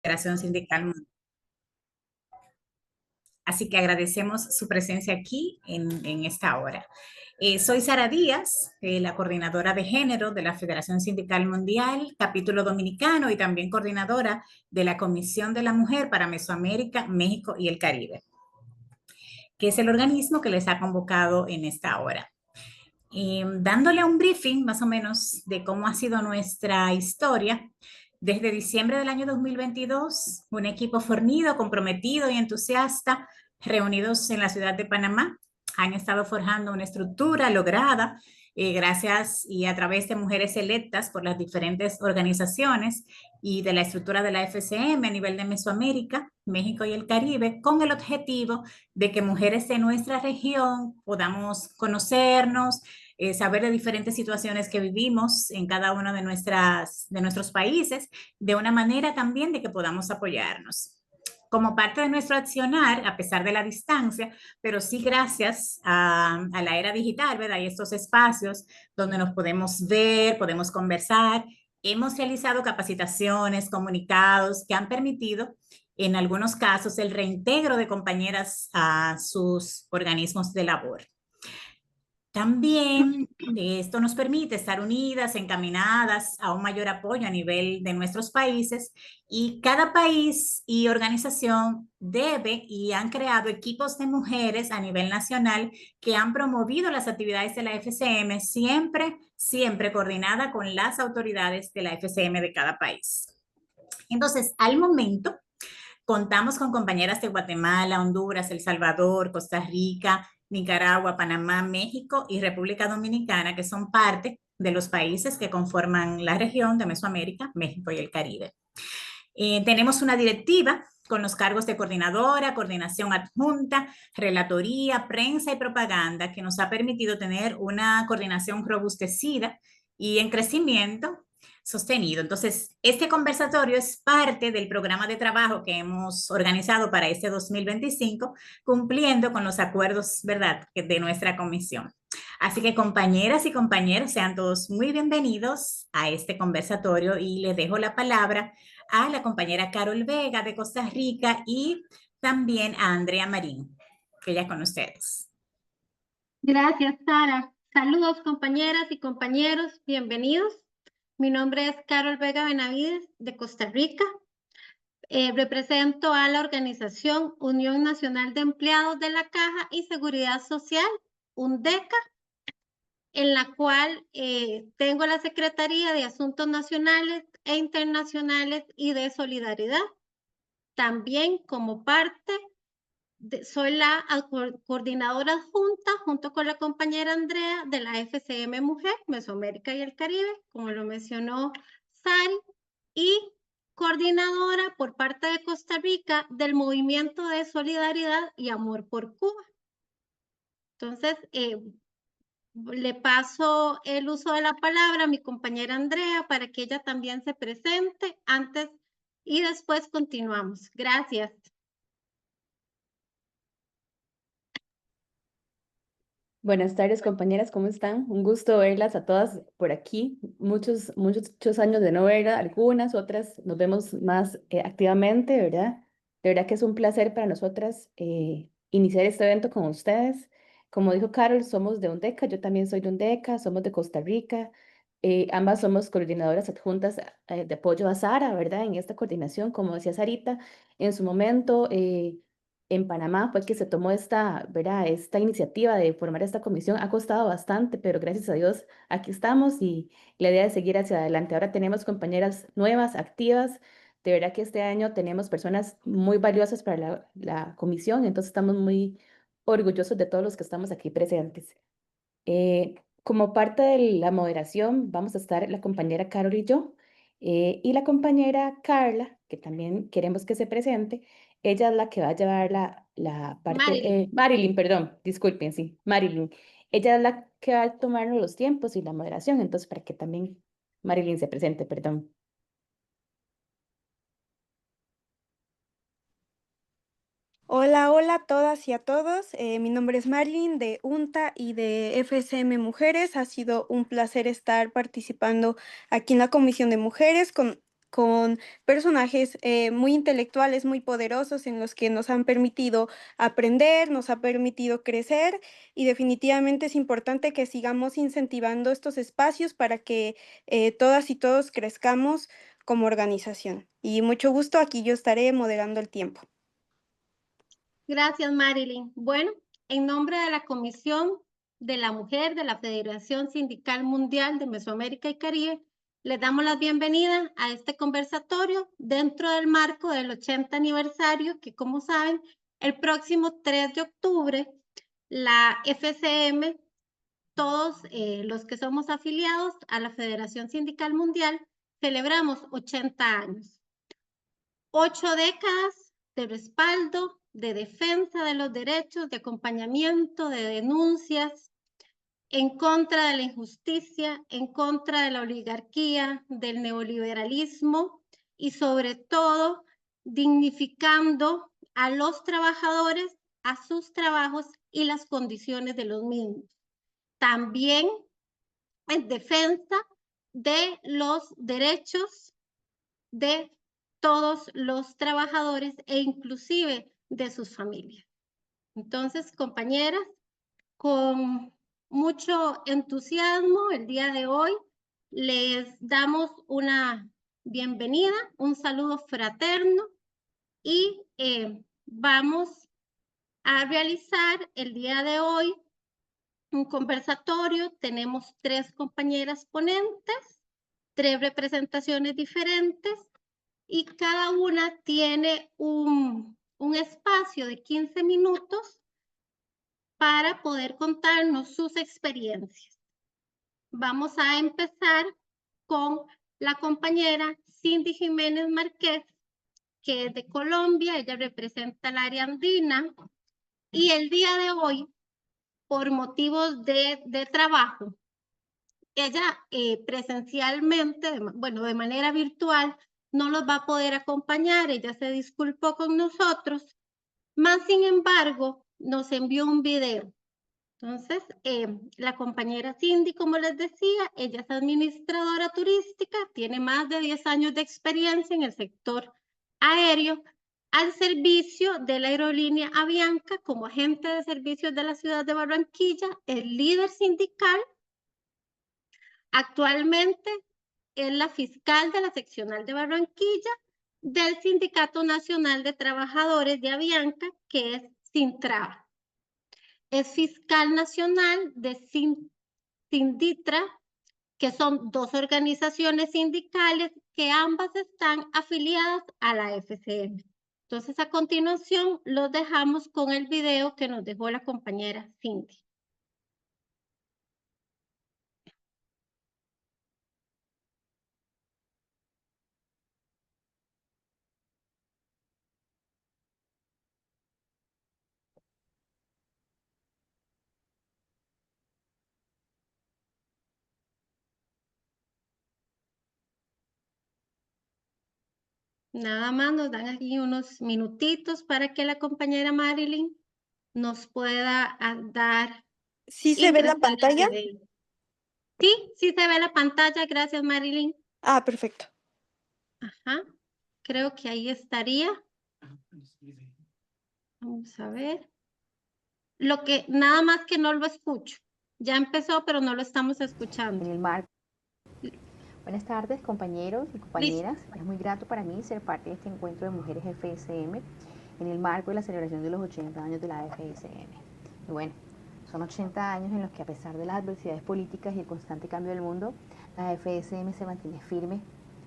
Federación Sindical Mundial. Así que agradecemos su presencia aquí en esta hora. Soy Sara Díaz, la coordinadora de género de la Federación Sindical Mundial, capítulo dominicano y también coordinadora de la Comisión de la Mujer para Mesoamérica, México y el Caribe, que es el organismo que les ha convocado en esta hora. Dándole un briefing más o menos de cómo ha sido nuestra historia. Desde diciembre del año 2022, un equipo fornido, comprometido y entusiasta, reunidos en la ciudad de Panamá, han estado forjando una estructura lograda gracias y a través de mujeres electas por las diferentes organizaciones y de la estructura de la FCM a nivel de Mesoamérica, México y el Caribe, con el objetivo de que mujeres de nuestra región podamos conocernos, saber de diferentes situaciones que vivimos en cada uno de nuestros países, de una manera también de que podamos apoyarnos. Como parte de nuestro accionar, a pesar de la distancia, pero sí gracias a la era digital, ¿verdad? Y estos espacios donde nos podemos ver, podemos conversar, hemos realizado capacitaciones, comunicados que han permitido en algunos casos el reintegro de compañeras a sus organismos de labor. También esto nos permite estar unidas, encaminadas a un mayor apoyo a nivel de nuestros países, y cada país y organización debe y han creado equipos de mujeres a nivel nacional que han promovido las actividades de la FCM, siempre coordinada con las autoridades de la FCM de cada país. Entonces, al momento, contamos con compañeras de Guatemala, Honduras, El Salvador, Costa Rica, Nicaragua, Panamá, México y República Dominicana, que son parte de los países que conforman la región de Mesoamérica, México y el Caribe. Tenemos una directiva con los cargos de coordinadora, coordinación adjunta, relatoría, prensa y propaganda, que nos ha permitido tener una coordinación robustecida y en crecimiento sostenido. Entonces, este conversatorio es parte del programa de trabajo que hemos organizado para este 2025, cumpliendo con los acuerdos, ¿verdad?, de nuestra comisión. Así que compañeras y compañeros, sean todos muy bienvenidos a este conversatorio y les dejo la palabra a la compañera Carol Vega de Costa Rica y también a Andrea Marín, que ya con ustedes. Gracias, Sara. Saludos, compañeras y compañeros. Bienvenidos. Mi nombre es Carol Vega Benavides, de Costa Rica. Represento a la organización Unión Nacional de Empleados de la Caja y Seguridad Social, UNDECA, en la cual tengo la Secretaría de Asuntos Nacionales e Internacionales y de Solidaridad. También como parte soy la coordinadora adjunta junto con la compañera Andrea de la FCM Mujer, Mesoamérica y el Caribe, como lo mencionó Sari, y coordinadora por parte de Costa Rica del Movimiento de Solidaridad y Amor por Cuba. Entonces, le paso el uso de la palabra a mi compañera Andrea para que ella también se presente antes y después continuamos. Gracias. Buenas tardes, compañeras, ¿cómo están? Un gusto verlas a todas por aquí. Muchos años de no verlas, algunas, otras nos vemos más activamente, ¿verdad? De verdad que es un placer para nosotras iniciar este evento con ustedes. Como dijo Carol, somos de UNDECA, yo también soy de UNDECA, somos de Costa Rica. Ambas somos coordinadoras adjuntas de apoyo a Sara, ¿verdad? En esta coordinación, como decía Sarita, en su momento. En Panamá fue que se tomó ¿verdad? Esta iniciativa de formar esta comisión. Ha costado bastante, pero gracias a Dios aquí estamos y la idea es seguir hacia adelante. Ahora tenemos compañeras nuevas, activas. De verdad que este año tenemos personas muy valiosas para la comisión, entonces estamos muy orgullosos de todos los que estamos aquí presentes. Como parte de la moderación vamos a estar la compañera Carol y yo, y la compañera Carla, que también queremos que se presente. Ella es la que va a llevar la parte, Marilyn. Marilyn, perdón, disculpen, sí, Marilyn. Ella es la que va a tomarnos los tiempos y la moderación, entonces para que también Marilyn se presente, perdón. Hola, hola a todas y a todos. Mi nombre es Marlene de UNTA y de FSM Mujeres. Ha sido un placer estar participando aquí en la Comisión de Mujeres con con personajes muy intelectuales, muy poderosos, en los que nos han permitido aprender, nos ha permitido crecer y definitivamente es importante que sigamos incentivando estos espacios para que todas y todos crezcamos como organización. Y mucho gusto, aquí yo estaré moderando el tiempo. Gracias, Marilyn. Bueno, en nombre de la Comisión de la Mujer de la Federación Sindical Mundial de Mesoamérica y Caribe, les damos la bienvenida a este conversatorio dentro del marco del 80 aniversario, que como saben, el próximo 3 de octubre, la FCM, todos los que somos afiliados a la Federación Sindical Mundial, celebramos 80 años. 8 décadas de respaldo, de defensa de los derechos, de acompañamiento, de denuncias en contra de la injusticia, en contra de la oligarquía, del neoliberalismo y sobre todo dignificando a los trabajadores, a sus trabajos y las condiciones de los mismos. También en defensa de los derechos de todos los trabajadores e inclusive de sus familias. Entonces, compañeras, con mucho entusiasmo el día de hoy les damos una bienvenida, un saludo fraterno y vamos a realizar el día de hoy un conversatorio. Tenemos 3 compañeras ponentes, 3 representaciones diferentes y cada una tiene un espacio de 15 minutos para poder contarnos sus experiencias. Vamos a empezar con la compañera Cindy Jiménez Márquez, que es de Colombia. Ella representa el área andina y el día de hoy, por motivos de trabajo, ella presencialmente, bueno, de manera virtual, no los va a poder acompañar. Ella se disculpó con nosotros, más sin embargo, nos envió un video. Entonces, la compañera Cindy, como les decía, ella es administradora turística, tiene más de 10 años de experiencia en el sector aéreo, al servicio de la aerolínea Avianca como agente de servicios de la ciudad de Barranquilla, es líder sindical. Actualmente es la fiscal de la seccional de Barranquilla del Sindicato Nacional de Trabajadores de Avianca, que es Sintraba. Es fiscal nacional de Sinditra, que son 2 organizaciones sindicales que ambas están afiliadas a la FCM. Entonces, a continuación, los dejamos con el video que nos dejó la compañera Cindy. Nada más nos dan aquí unos minutitos para que la compañera Marilyn nos pueda dar. ¿Sí se ve la pantalla? Sí, sí se ve la pantalla. Gracias, Marilyn. Ah, perfecto. Ajá. Creo que ahí estaría. Vamos a ver. Lo que, nada más que no lo escucho. Ya empezó, pero no lo estamos escuchando. En el marco. Buenas tardes, compañeros y compañeras. Listo. Es muy grato para mí ser parte de este encuentro de mujeres FSM en el marco de la celebración de los 80 años de la FSM. Y bueno, son 80 años en los que, a pesar de las adversidades políticas y el constante cambio del mundo, la FSM se mantiene firme,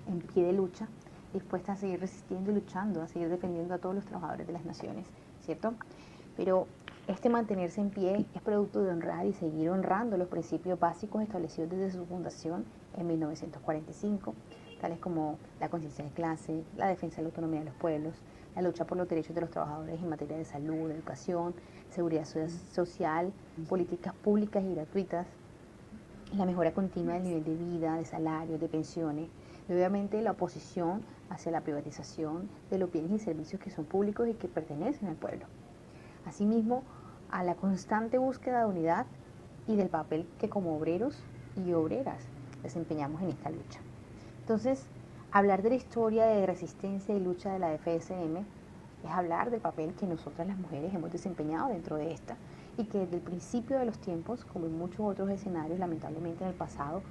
en pie de lucha, dispuesta a seguir resistiendo y luchando, a seguir defendiendo a todos los trabajadores de las naciones, ¿cierto? Pero este mantenerse en pie es producto de honrar y seguir honrando los principios básicos establecidos desde su fundación en 1945, tales como la conciencia de clase, la defensa de la autonomía de los pueblos, la lucha por los derechos de los trabajadores en materia de salud, educación, seguridad social, políticas públicas y gratuitas, la mejora continua del nivel de vida, de salarios, de pensiones, y obviamente la oposición hacia la privatización de los bienes y servicios que son públicos y que pertenecen al pueblo. Asimismo, a la constante búsqueda de unidad y del papel que como obreros y obreras desempeñamos en esta lucha. Entonces, Hablar de la historia de resistencia y lucha de la FSM es hablar del papel que nosotras las mujeres hemos desempeñado dentro de esta y que desde el principio de los tiempos, como en muchos otros escenarios, lamentablemente en el pasado,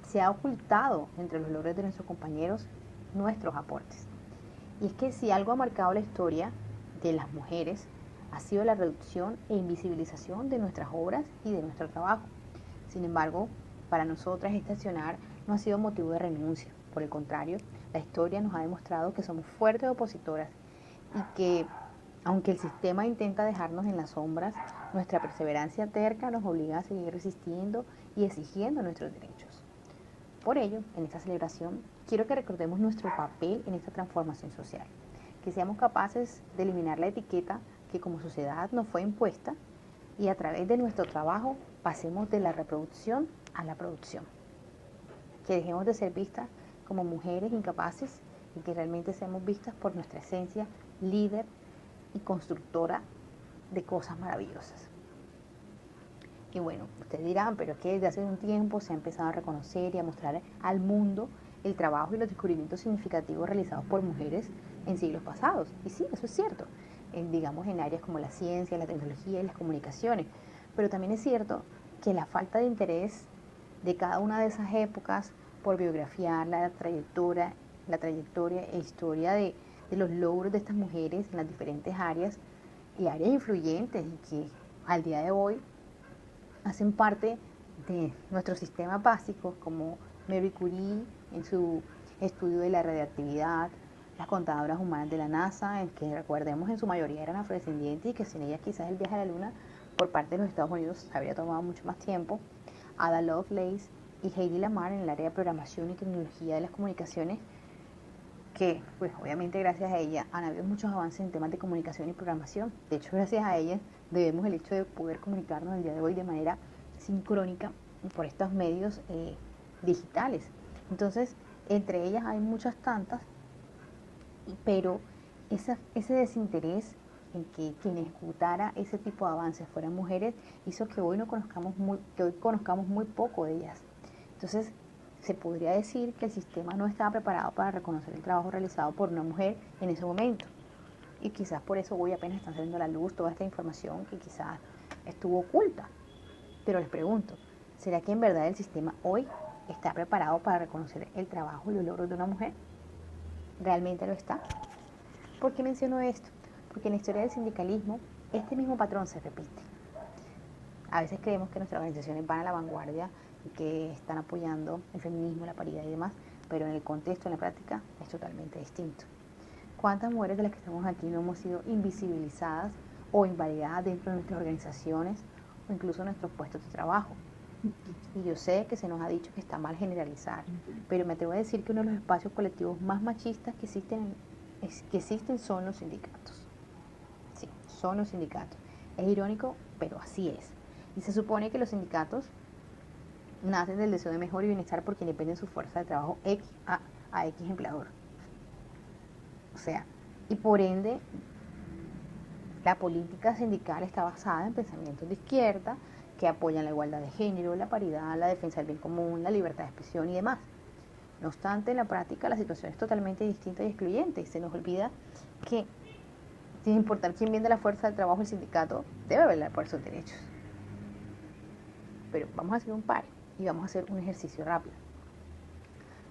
se ha ocultado entre los logros de nuestros compañeros nuestros aportes. Y es que si algo ha marcado la historia de las mujeres ha sido la reducción e invisibilización de nuestras obras y de nuestro trabajo. Sin embargo, para nosotras este accionar no ha sido motivo de renuncia. Por el contrario, la historia nos ha demostrado que somos fuertes opositoras y que, aunque el sistema intenta dejarnos en las sombras, nuestra perseverancia terca nos obliga a seguir resistiendo y exigiendo nuestros derechos. Por ello, en esta celebración, quiero que recordemos nuestro papel en esta transformación social, que seamos capaces de eliminar la etiqueta que como sociedad nos fue impuesta y a través de nuestro trabajo pasemos de la reproducción a la producción. Que dejemos de ser vistas como mujeres incapaces y que realmente seamos vistas por nuestra esencia líder y constructora de cosas maravillosas. Y bueno, ustedes dirán, pero es que desde hace un tiempo se ha empezado a reconocer y a mostrar al mundo el trabajo y los descubrimientos significativos realizados por mujeres en siglos pasados. Y sí, eso es cierto, digamos en áreas como la ciencia, la tecnología y las comunicaciones. Pero también es cierto que la falta de interés de cada una de esas épocas por biografiar la trayectoria e historia de los logros de estas mujeres en las diferentes áreas y áreas influyentes y que al día de hoy hacen parte de nuestros sistemas básicos, como Marie Curie en su estudio de la radiactividad, las contadoras humanas de la NASA, que recordemos en su mayoría eran afrodescendientes y que sin ellas quizás el viaje a la Luna por parte de los Estados Unidos habría tomado mucho más tiempo, Ada Lovelace y Heidi Lamar en el área de programación y tecnología de las comunicaciones, que pues obviamente gracias a ella han habido muchos avances en temas de comunicación y programación. De hecho, gracias a ella debemos el hecho de poder comunicarnos el día de hoy de manera sincrónica por estos medios digitales. Entonces, entre ellas hay muchas tantas, pero ese desinterés en que quien ejecutara ese tipo de avances fueran mujeres hizo que hoy conozcamos muy poco de ellas. Entonces, se podría decir que el sistema no estaba preparado para reconocer el trabajo realizado por una mujer en ese momento. Y quizás por eso hoy apenas están saliendo a la luz toda esta información que quizás estuvo oculta. Pero les pregunto, ¿será que en verdad el sistema hoy está preparado para reconocer el trabajo y los logros de una mujer? ¿Realmente lo está? ¿Por qué menciono esto? Porque en la historia del sindicalismo este mismo patrón se repite. A veces creemos que nuestras organizaciones van a la vanguardia y que están apoyando el feminismo, la paridad y demás, pero en el contexto, en la práctica, es totalmente distinto. ¿Cuántas mujeres de las que estamos aquí no hemos sido invisibilizadas o invalidadas dentro de nuestras organizaciones o incluso en nuestros puestos de trabajo? Y yo sé que se nos ha dicho que está mal generalizar, pero me atrevo a decir que uno de los espacios colectivos más machistas que existen son los sindicatos. Sí, son los sindicatos. Es irónico, pero así es. Y se supone que los sindicatos nacen del deseo de mejor y bienestar porque dependen su fuerza de trabajo X a X empleador. O sea, y por ende, la política sindical está basada en pensamientos de izquierda que apoyan la igualdad de género, la paridad, la defensa del bien común, la libertad de expresión y demás. No obstante, en la práctica la situación es totalmente distinta y excluyente y se nos olvida que, sin importar quién vende la fuerza del trabajo, el sindicato debe velar por sus derechos. Pero vamos a hacer un par y vamos a hacer un ejercicio rápido.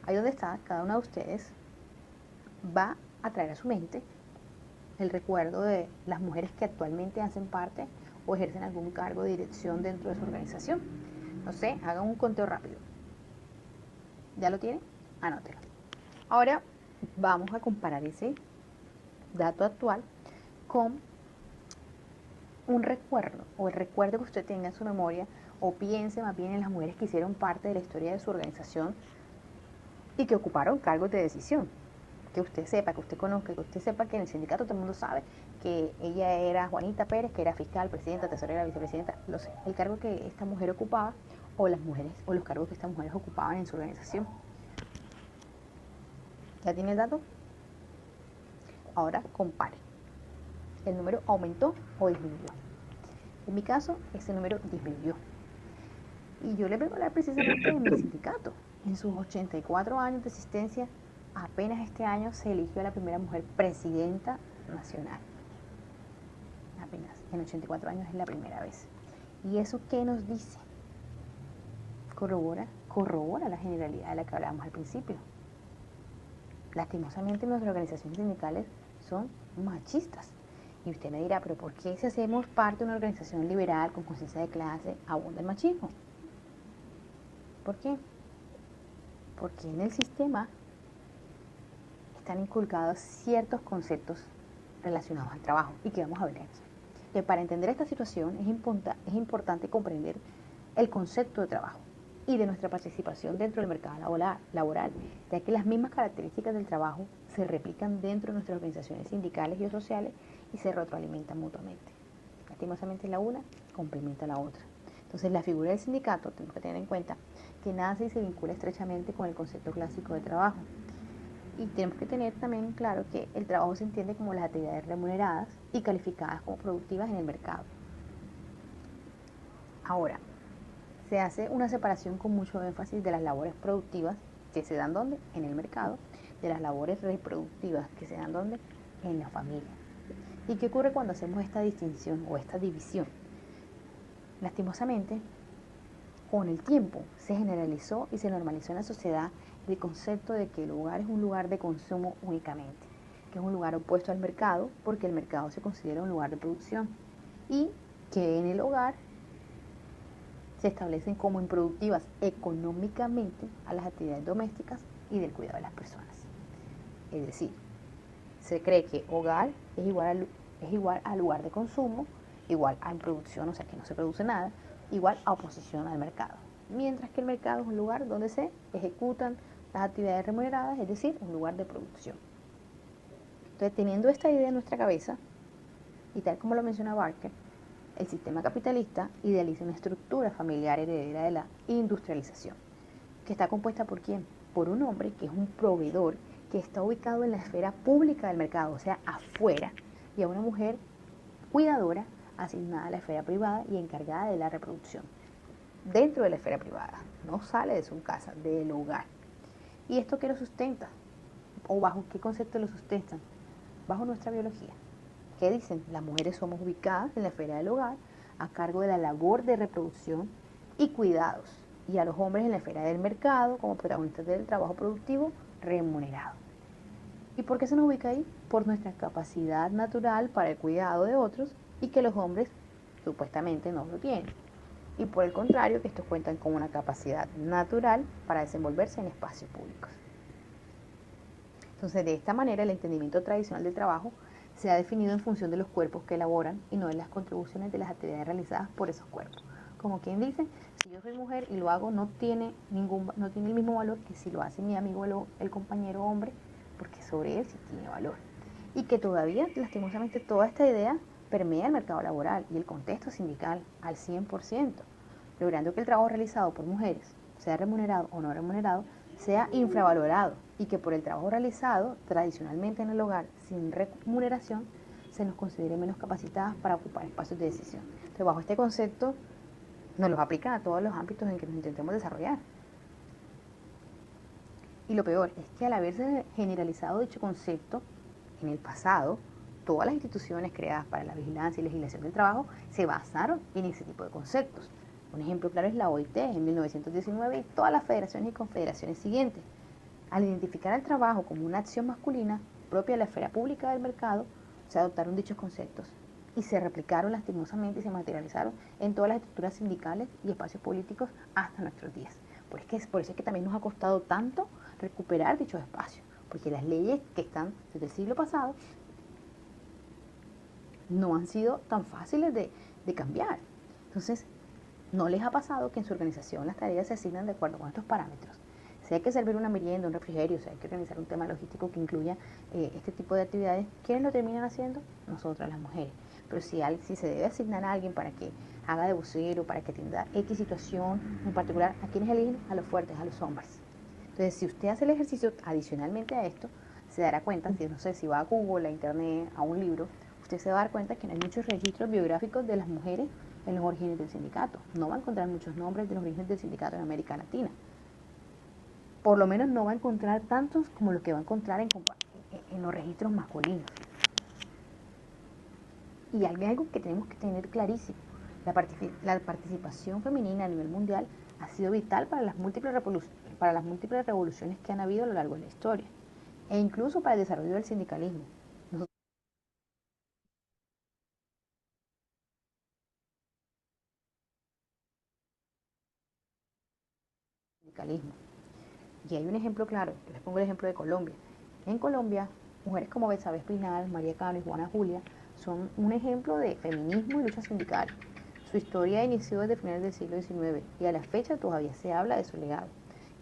Ahí donde está, cada una de ustedes va a traer a su mente el recuerdo de las mujeres que actualmente hacen parte o ejercen algún cargo de dirección dentro de su organización. No sé, hagan un conteo rápido. ¿Ya lo tienen? Anótelo. Ahora vamos a comparar ese dato actual con un recuerdo o el recuerdo que usted tenga en su memoria o piense más bien en las mujeres que hicieron parte de la historia de su organización y que ocuparon cargos de decisión. Que usted sepa, que usted conozca, que usted sepa que en el sindicato todo el mundo sabe que ella era Juanita Pérez, que era fiscal, presidenta, tesorera, vicepresidenta, lo sé, el cargo que esta mujer ocupaba o las mujeres o los cargos que estas mujeres ocupaban en su organización. ¿Ya tiene el dato? Ahora compare. ¿El número aumentó o disminuyó? En mi caso, ese número disminuyó. Y yo le vengo a hablar precisamente de mi sindicato. En sus 84 años de existencia, apenas este año se eligió a la primera mujer presidenta nacional. Apenas, en 84 años es la primera vez. ¿Y eso qué nos dice? Corrobora la generalidad de la que hablábamos al principio. Lastimosamente nuestras organizaciones sindicales son machistas. Y usted me dirá, pero ¿por qué si hacemos parte de una organización liberal con conciencia de clase abunda el machismo? ¿Por qué? Porque en el sistema están inculcados ciertos conceptos relacionados al trabajo y que vamos a ver aquí. Que para entender esta situación es importante comprender el concepto de trabajo y de nuestra participación dentro del mercado laboral, ya que las mismas características del trabajo se replican dentro de nuestras organizaciones sindicales y sociales y se retroalimentan mutuamente. Lastimosamente la una complementa a la otra. Entonces la figura del sindicato tenemos que tener en cuenta que nace y se vincula estrechamente con el concepto clásico de trabajo. Y tenemos que tener también claro que el trabajo se entiende como las actividades remuneradas y calificadas como productivas en el mercado. Ahora, se hace una separación con mucho énfasis de las labores productivas que se dan ¿dónde? En el mercado, de las labores reproductivas que se dan ¿dónde? En la familia. ¿Y qué ocurre cuando hacemos esta distinción o esta división? Lastimosamente, con el tiempo se generalizó y se normalizó en la sociedad el concepto de que el hogar es un lugar de consumo únicamente, que es un lugar opuesto al mercado porque el mercado se considera un lugar de producción y que en el hogar se establecen como improductivas económicamente a las actividades domésticas y del cuidado de las personas. Es decir, se cree que hogar es igual a lugar de consumo, igual a improducción, o sea que no se produce nada, igual a oposición al mercado. Mientras que el mercado es un lugar donde se ejecutan las actividades remuneradas, es decir, un lugar de producción. Entonces, teniendo esta idea en nuestra cabeza, y tal como lo menciona Barker, el sistema capitalista idealiza una estructura familiar heredera de la industrialización, que está compuesta por ¿quién? Por un hombre que es un proveedor que está ubicado en la esfera pública del mercado, o sea, afuera, y a una mujer cuidadora asignada a la esfera privada y encargada de la reproducción. Dentro de la esfera privada, no sale de su casa, del hogar. ¿Y esto qué lo sustenta? ¿O bajo qué concepto lo sustentan? Bajo nuestra biología. ¿Qué dicen? Las mujeres somos ubicadas en la esfera del hogar a cargo de la labor de reproducción y cuidados, y a los hombres en la esfera del mercado como protagonistas del trabajo productivo remunerado. ¿Y por qué se nos ubica ahí? Por nuestra capacidad natural para el cuidado de otros y que los hombres supuestamente no lo tienen. Y por el contrario, que estos cuentan con una capacidad natural para desenvolverse en espacios públicos. Entonces, de esta manera, el entendimiento tradicional del trabajo se ha definido en función de los cuerpos que elaboran y no de las contribuciones de las actividades realizadas por esos cuerpos. Como quien dice, si yo soy mujer y lo hago, no tiene el mismo valor que si lo hace mi amigo el compañero hombre, porque sobre él sí tiene valor. Y que todavía, lastimosamente, toda esta idea permea el mercado laboral y el contexto sindical al 100%, logrando que el trabajo realizado por mujeres, sea remunerado o no remunerado, sea infravalorado y que por el trabajo realizado tradicionalmente en el hogar sin remuneración se nos considere menos capacitadas para ocupar espacios de decisión. Entonces, bajo este concepto, nos los aplican a todos los ámbitos en que nos intentemos desarrollar. Y lo peor es que al haberse generalizado dicho concepto en el pasado, todas las instituciones creadas para la vigilancia y legislación del trabajo se basaron en ese tipo de conceptos. Un ejemplo claro es la OIT en 1919 y todas las federaciones y confederaciones siguientes. Al identificar el trabajo como una acción masculina propia de la esfera pública del mercado, se adoptaron dichos conceptos y se replicaron lastimosamente y se materializaron en todas las estructuras sindicales y espacios políticos hasta nuestros días. Por eso es que también nos ha costado tanto recuperar dichos espacios, porque las leyes que están desde el siglo pasado no han sido tan fáciles de cambiar. Entonces, ¿no les ha pasado que en su organización las tareas se asignan de acuerdo con estos parámetros? Si hay que servir una merienda, un refrigerio, si hay que organizar un tema logístico que incluya este tipo de actividades, ¿quiénes lo terminan haciendo? Nosotras, las mujeres. Pero si se debe asignar a alguien para que haga de vocero, para que atienda X situación en particular, ¿a quiénes eligen? A los fuertes, a los hombres. Entonces, si usted hace el ejercicio adicionalmente a esto, se dará cuenta, si va a Google, a Internet, a un libro, usted se va a dar cuenta que no hay muchos registros biográficos de las mujeres en los orígenes del sindicato. No va a encontrar muchos nombres de los orígenes del sindicato en América Latina. por lo menos no va a encontrar tantos como los que va a encontrar en los registros masculinos. Y hay algo que tenemos que tener clarísimo: la participación femenina a nivel mundial ha sido vital para las múltiples revoluciones que han habido a lo largo de la historia, e incluso para el desarrollo del sindicalismo. Y hay un ejemplo claro, les pongo el ejemplo de Colombia. En Colombia, mujeres como Betsabe Espinal, María Cano y Juana Julia son un ejemplo de feminismo y lucha sindical. Su historia inició desde finales del siglo XIX y a la fecha todavía se habla de su legado.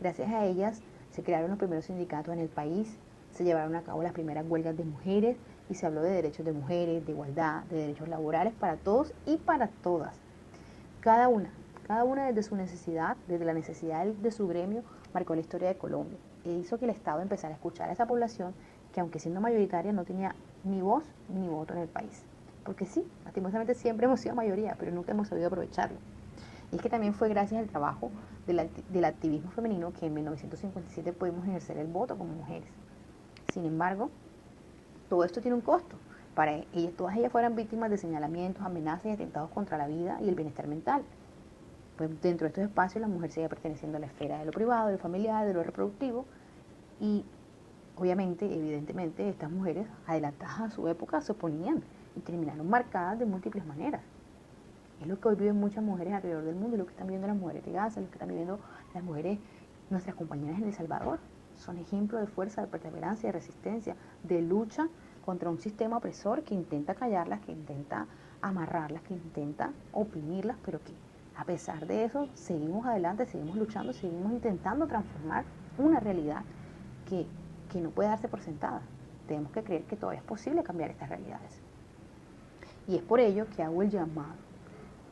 Gracias a ellas se crearon los primeros sindicatos en el país, se llevaron a cabo las primeras huelgas de mujeres y se habló de derechos de mujeres, de igualdad, de derechos laborales para todos y para todas. Cada una desde su necesidad, desde la necesidad de su gremio, marcó la historia de Colombia e hizo que el Estado empezara a escuchar a esa población que, aunque siendo mayoritaria, no tenía ni voz ni voto en el país. Porque sí, lastimosamente siempre hemos sido mayoría, pero nunca hemos sabido aprovecharlo. Y es que también fue gracias al trabajo del activismo femenino que en 1957 pudimos ejercer el voto como mujeres. Sin embargo, todo esto tiene un costo. Todas ellas fueron víctimas de señalamientos, amenazas y atentados contra la vida y el bienestar mental. Pues dentro de estos espacios la mujer sigue perteneciendo a la esfera de lo privado, de lo familiar, de lo reproductivo, y obviamente, evidentemente, estas mujeres adelantadas a su época se oponían y terminaron marcadas de múltiples maneras. Es lo que hoy viven muchas mujeres alrededor del mundo, lo que están viviendo las mujeres de Gaza, lo que están viviendo las mujeres, nuestras compañeras en El Salvador. Son ejemplos de fuerza, de perseverancia, de resistencia, de lucha contra un sistema opresor que intenta callarlas, que intenta amarrarlas, que intenta oprimirlas, pero que a pesar de eso seguimos adelante, seguimos luchando, seguimos intentando transformar una realidad que no puede darse por sentada. Tenemos que creer que todavía es posible cambiar estas realidades. Y es por ello que hago el llamado.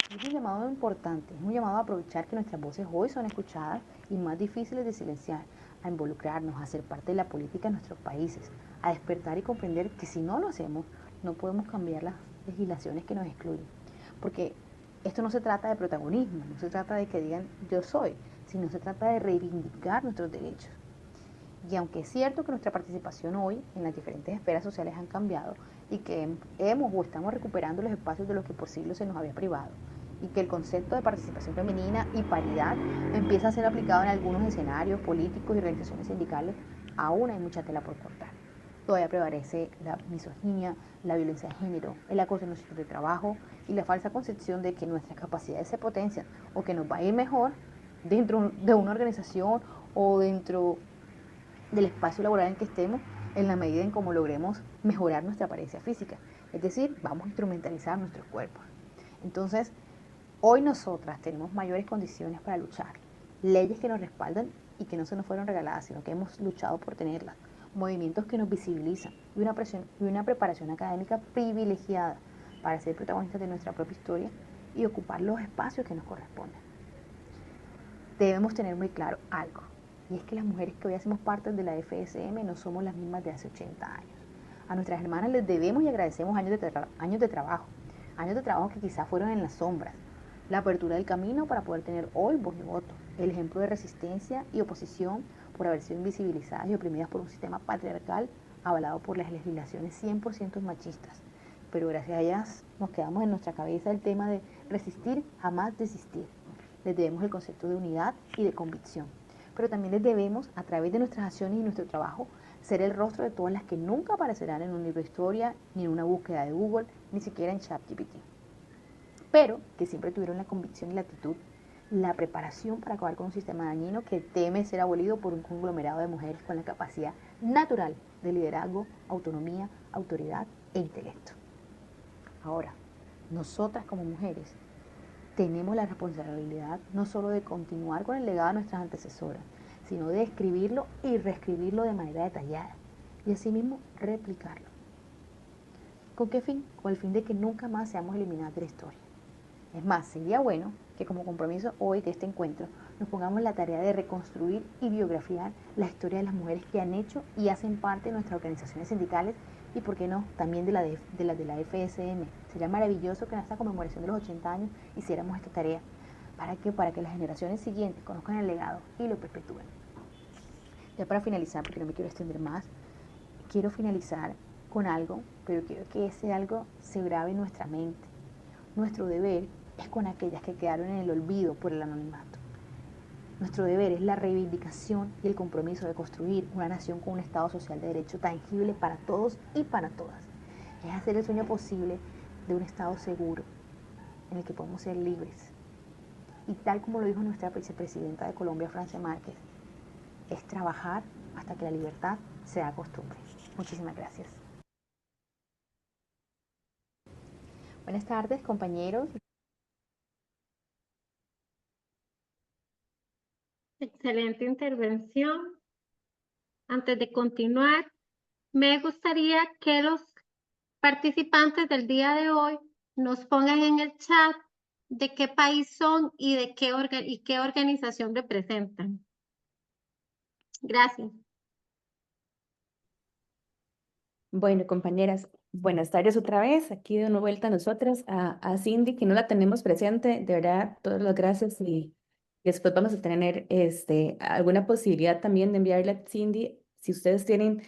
Es un llamado importante, es un llamado a aprovechar que nuestras voces hoy son escuchadas y más difíciles de silenciar, a involucrarnos, a ser parte de la política de nuestros países, a despertar y comprender que si no lo hacemos, no podemos cambiar las legislaciones que nos excluyen. Porque esto no se trata de protagonismo, no se trata de que digan yo soy, sino se trata de reivindicar nuestros derechos. Y aunque es cierto que nuestra participación hoy en las diferentes esferas sociales han cambiado y que hemos o estamos recuperando los espacios de los que por siglos se nos había privado, y que el concepto de participación femenina y paridad empieza a ser aplicado en algunos escenarios políticos y organizaciones sindicales, aún hay mucha tela por cortar. Todavía prevalece la misoginia, la violencia de género, el acoso en los sitios de trabajo y la falsa concepción de que nuestras capacidades se potencian o que nos va a ir mejor dentro de una organización o dentro del espacio laboral en que estemos, en la medida en cómo logremos mejorar nuestra apariencia física. Es decir, vamos a instrumentalizar nuestros cuerpos. Entonces, hoy nosotras tenemos mayores condiciones para luchar, leyes que nos respaldan y que no se nos fueron regaladas, sino que hemos luchado por tenerlas, movimientos que nos visibilizan y una preparación académica privilegiada para ser protagonistas de nuestra propia historia y ocupar los espacios que nos corresponden. Debemos tener muy claro algo, y es que las mujeres que hoy hacemos parte de la FSM no somos las mismas de hace 80 años. A nuestras hermanas les debemos y agradecemos años de trabajo que quizás fueron en las sombras, la apertura del camino para poder tener hoy voz y voto, el ejemplo de resistencia y oposición por haber sido invisibilizadas y oprimidas por un sistema patriarcal avalado por las legislaciones 100% machistas. Pero gracias a ellas nos quedamos en nuestra cabeza el tema de resistir, jamás desistir. Les debemos el concepto de unidad y de convicción. Pero también les debemos, a través de nuestras acciones y nuestro trabajo, ser el rostro de todas las que nunca aparecerán en un libro de historia, ni en una búsqueda de Google, ni siquiera en ChatGPT. Pero que siempre tuvieron la convicción y la actitud, la preparación para acabar con un sistema dañino que teme ser abolido por un conglomerado de mujeres con la capacidad natural de liderazgo, autonomía, autoridad e intelecto. Ahora, nosotras como mujeres tenemos la responsabilidad no solo de continuar con el legado de nuestras antecesoras, sino de escribirlo y reescribirlo de manera detallada y asimismo replicarlo. ¿Con qué fin? Con el fin de que nunca más seamos eliminadas de la historia. Es más, sería bueno que como compromiso hoy de este encuentro nos pongamos la tarea de reconstruir y biografiar la historia de las mujeres que han hecho y hacen parte de nuestras organizaciones sindicales y, por qué no, también de las de la FSM. Sería maravilloso que en esta conmemoración de los 80 años hiciéramos esta tarea. ¿Para qué? Para que las generaciones siguientes conozcan el legado y lo perpetúen. Ya para finalizar, porque no me quiero extender más, quiero finalizar con algo, pero quiero que ese algo se grabe en nuestra mente. Nuestro deber es con aquellas que quedaron en el olvido por el anonimato. Nuestro deber es la reivindicación y el compromiso de construir una nación con un Estado social de derecho tangible para todos y para todas. Es hacer el sueño posible de un Estado seguro en el que podemos ser libres. Y tal como lo dijo nuestra vicepresidenta de Colombia, Francia Márquez, es trabajar hasta que la libertad sea costumbre. Muchísimas gracias. Buenas tardes, compañeros. Excelente intervención. Antes de continuar, me gustaría que los participantes del día de hoy nos pongan en el chat de qué país son y de qué organización representan. Gracias. Bueno, compañeras, buenas tardes otra vez. Aquí de una vuelta nosotras a Cindy, que no la tenemos presente. De verdad, todas las gracias y después vamos a tener alguna posibilidad también de enviarle a Cindy si ustedes tienen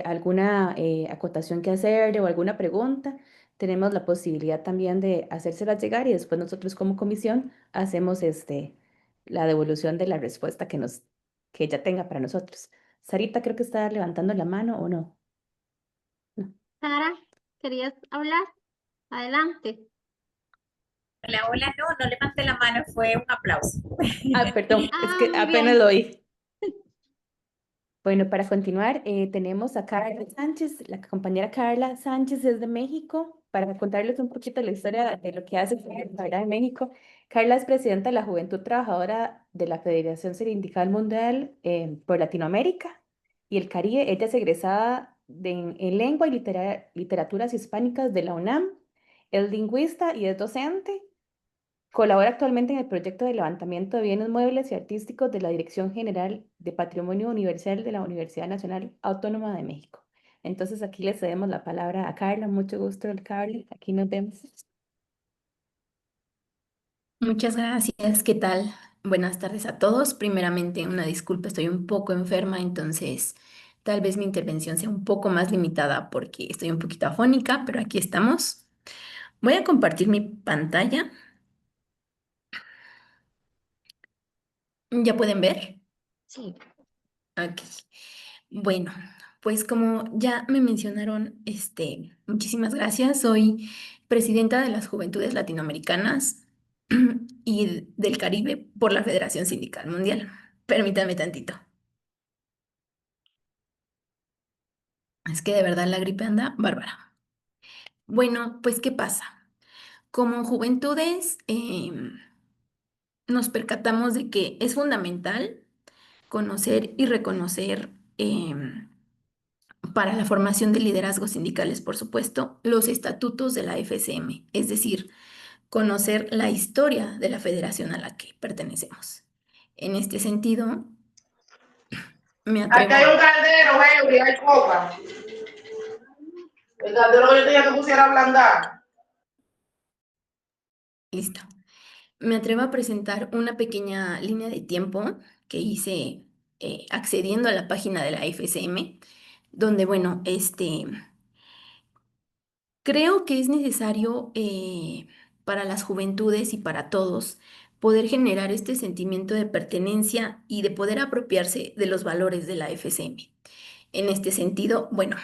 alguna acotación que hacerle o alguna pregunta. Tenemos la posibilidad también de hacérsela llegar y después nosotros como comisión hacemos la devolución de la respuesta que ella tenga para nosotros. Sarita creo que está levantando la mano o no. Sara, ¿querías hablar? Adelante. Hola, hola, no, no levanté la mano, fue un aplauso. Ah, perdón, es que Muy apenas bien. lo oí. Bueno, para continuar, tenemos a Carla Sánchez. La compañera Carla Sánchez es de México. Para contarles un poquito la historia de lo que hace Carla en México. Carla es presidenta de la Juventud Trabajadora de la Federación Sindical Mundial por Latinoamérica y el Caribe. Ella es egresada en Lengua y Literaturas Hispánicas de la UNAM. Es lingüista y es docente. Colabora actualmente en el proyecto de levantamiento de bienes muebles y artísticos de la Dirección General de Patrimonio Universal de la Universidad Nacional Autónoma de México. Entonces aquí le cedemos la palabra a Carla. Mucho gusto, Carla. Aquí nos vemos. Muchas gracias. ¿Qué tal? Buenas tardes a todos. Primeramente, una disculpa, estoy un poco enferma, entonces tal vez mi intervención sea un poco más limitada porque estoy un poquito afónica, pero aquí estamos. Voy a compartir mi pantalla. ¿Ya pueden ver? Sí. Ok. Bueno, pues como ya me mencionaron, muchísimas gracias. Soy presidenta de las Juventudes Latinoamericanas y del Caribe por la Federación Sindical Mundial. Permítame tantito. Es que de verdad la gripe anda bárbara. Bueno, pues ¿qué pasa? Como juventudes nos percatamos de que es fundamental conocer y reconocer para la formación de liderazgos sindicales, por supuesto, los estatutos de la FCM, es decir, conocer la historia de la federación a la que pertenecemos. En este sentido, me Aquí atrevo hay un a... caldero, Henry, hay coca. El caldero que yo tenía que pusiera a ablandar. Listo. Me atrevo a presentar una pequeña línea de tiempo que hice accediendo a la página de la FCM, donde, bueno, creo que es necesario para las juventudes y para todos poder generar este sentimiento de pertenencia y de poder apropiarse de los valores de la FCM. En este sentido, bueno,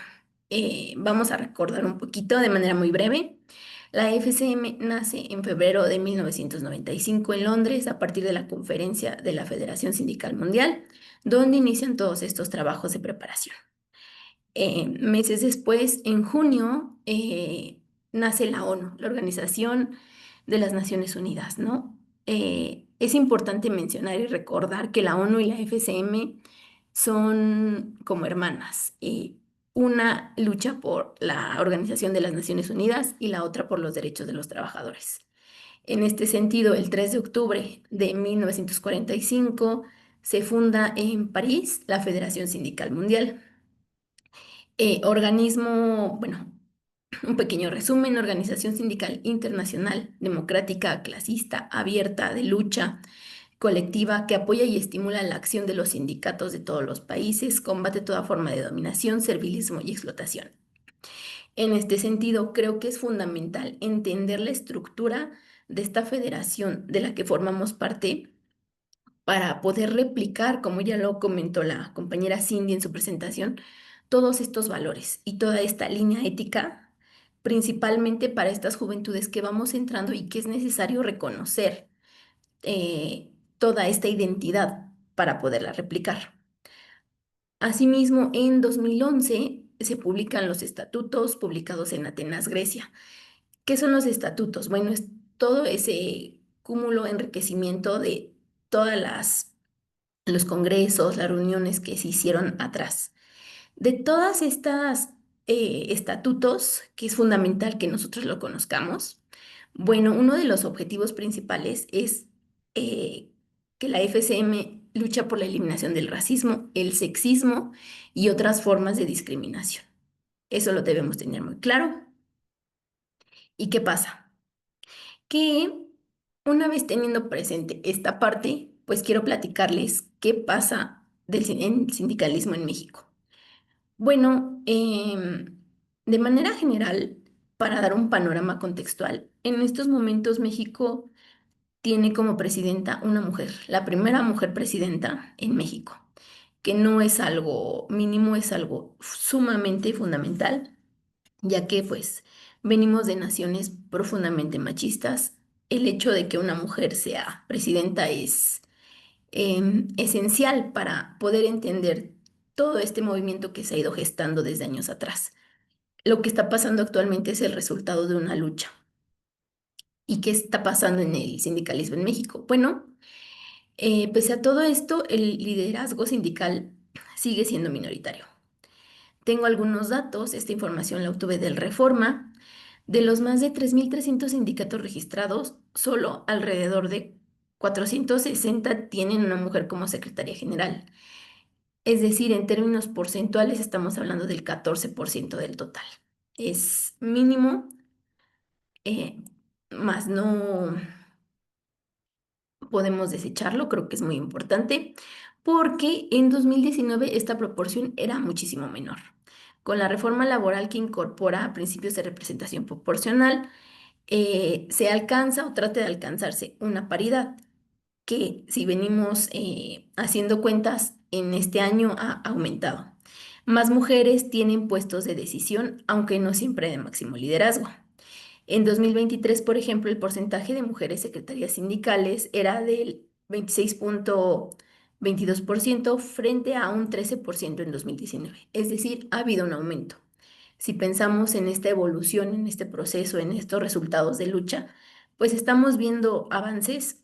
vamos a recordar un poquito de manera muy breve. La FCM nace en febrero de 1995 en Londres a partir de la conferencia de la Federación Sindical Mundial, donde inician todos estos trabajos de preparación. Meses después, en junio, nace la ONU, la Organización de las Naciones Unidas, ¿no? Es importante mencionar y recordar que la ONU y la FCM son como hermanas. Una lucha por la Organización de las Naciones Unidas y la otra por los derechos de los trabajadores. En este sentido, el 3 de octubre de 1945 se funda en París la Federación Sindical Mundial. Organismo, bueno, un pequeño resumen: organización sindical internacional, democrática, clasista, abierta, de lucha, colectiva que apoya y estimula la acción de los sindicatos de todos los países, combate toda forma de dominación, servilismo y explotación. En este sentido, creo que es fundamental entender la estructura de esta federación de la que formamos parte para poder replicar, como ya lo comentó la compañera Cindy en su presentación, todos estos valores y toda esta línea ética, principalmente para estas juventudes que vamos entrando y que es necesario reconocer toda esta identidad para poderla replicar. Asimismo, en 2011 se publican los estatutos publicados en Atenas, Grecia. ¿Qué son los estatutos? Bueno, es todo ese cúmulo, enriquecimiento de todas los congresos, las reuniones que se hicieron atrás. De todas estas estatutos, que es fundamental que nosotros lo conozcamos, bueno, uno de los objetivos principales es que la FCM lucha por la eliminación del racismo, el sexismo y otras formas de discriminación. Eso lo debemos tener muy claro. ¿Y qué pasa? Que una vez teniendo presente esta parte, pues quiero platicarles qué pasa en el sindicalismo en México. Bueno, de manera general, para dar un panorama contextual, en estos momentos México tiene como presidenta una mujer, la primera mujer presidenta en México, que no es algo mínimo, es algo sumamente fundamental, ya que pues venimos de naciones profundamente machistas. El hecho de que una mujer sea presidenta es esencial para poder entender todo este movimiento que se ha ido gestando desde años atrás. Lo que está pasando actualmente es el resultado de una lucha. ¿Y qué está pasando en el sindicalismo en México? Bueno, pese a todo esto, el liderazgo sindical sigue siendo minoritario. Tengo algunos datos, esta información la obtuve del Reforma. De los más de 3.300 sindicatos registrados, solo alrededor de 460 tienen una mujer como secretaria general. Es decir, en términos porcentuales estamos hablando del 14% del total. Es mínimo, eh, más no podemos desecharlo, creo que es muy importante, porque en 2019 esta proporción era muchísimo menor. Con la reforma laboral que incorpora principios de representación proporcional, se alcanza o trata de alcanzarse una paridad que, si venimos haciendo cuentas, en este año ha aumentado. Más mujeres tienen puestos de decisión, aunque no siempre de máximo liderazgo. En 2023, por ejemplo, el porcentaje de mujeres secretarias sindicales era del 26.22% frente a un 13% en 2019. Es decir, ha habido un aumento. Si pensamos en esta evolución, en este proceso, en estos resultados de lucha, pues estamos viendo avances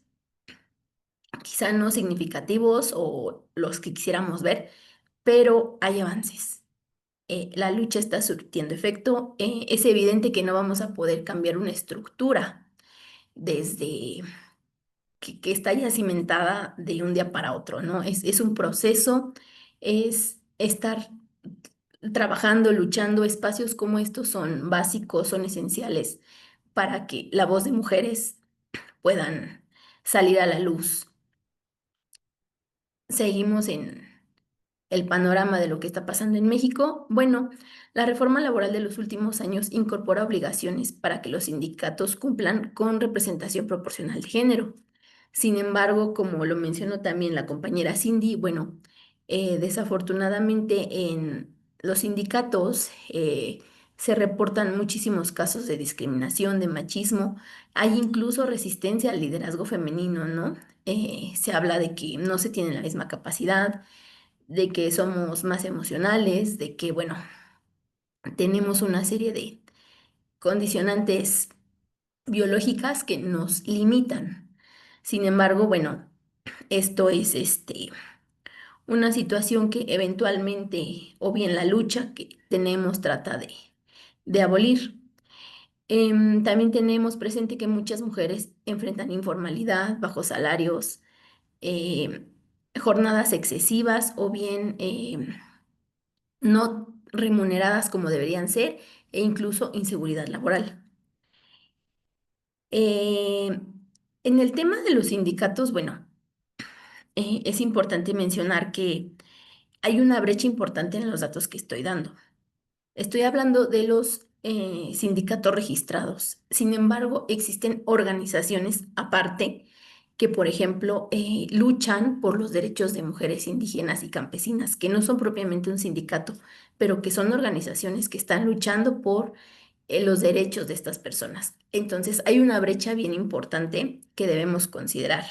quizá no significativos o los que quisiéramos ver, pero hay avances. La lucha está surtiendo efecto. Es evidente que no vamos a poder cambiar una estructura desde que está ya cimentada de un día para otro, ¿no? Es un proceso, es estar trabajando, luchando. Espacios como estos son básicos, son esenciales para que la voz de mujeres puedan salir a la luz. Seguimos en el panorama de lo que está pasando en México. Bueno, la reforma laboral de los últimos años incorpora obligaciones para que los sindicatos cumplan con representación proporcional de género. Sin embargo, como lo mencionó también la compañera Cindy, bueno, desafortunadamente en los sindicatos se reportan muchísimos casos de discriminación, de machismo. Hay incluso resistencia al liderazgo femenino, ¿no? Se habla de que no se tiene la misma capacidad, de que somos más emocionales, de que, bueno, tenemos una serie de condicionantes biológicas que nos limitan. Sin embargo, bueno, esto es una situación que eventualmente, o bien la lucha que tenemos trata de abolir. También tenemos presente que muchas mujeres enfrentan informalidad, bajos salarios, eh, jornadas excesivas o bien no remuneradas como deberían ser, e incluso inseguridad laboral. En el tema de los sindicatos, bueno, es importante mencionar que hay una brecha importante en los datos que estoy dando. Estoy hablando de los sindicatos registrados. Sin embargo, existen organizaciones aparte que, por ejemplo, luchan por los derechos de mujeres indígenas y campesinas, que no son propiamente un sindicato, pero que son organizaciones que están luchando por los derechos de estas personas. Entonces, hay una brecha bien importante que debemos considerar.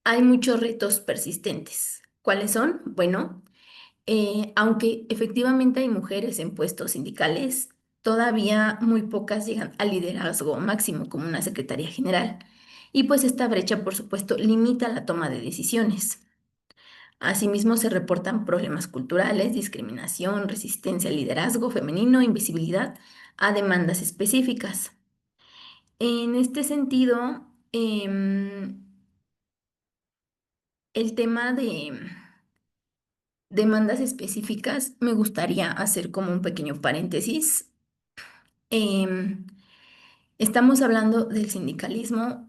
Hay muchos retos persistentes. ¿Cuáles son? Bueno, aunque efectivamente hay mujeres en puestos sindicales, todavía muy pocas llegan al liderazgo máximo como una secretaría general. Y pues esta brecha, por supuesto, limita la toma de decisiones. Asimismo, se reportan problemas culturales, discriminación, resistencia al liderazgo femenino, invisibilidad a demandas específicas. En este sentido, el tema de demandas específicas, me gustaría hacer como un pequeño paréntesis. Em, Estamos hablando del sindicalismo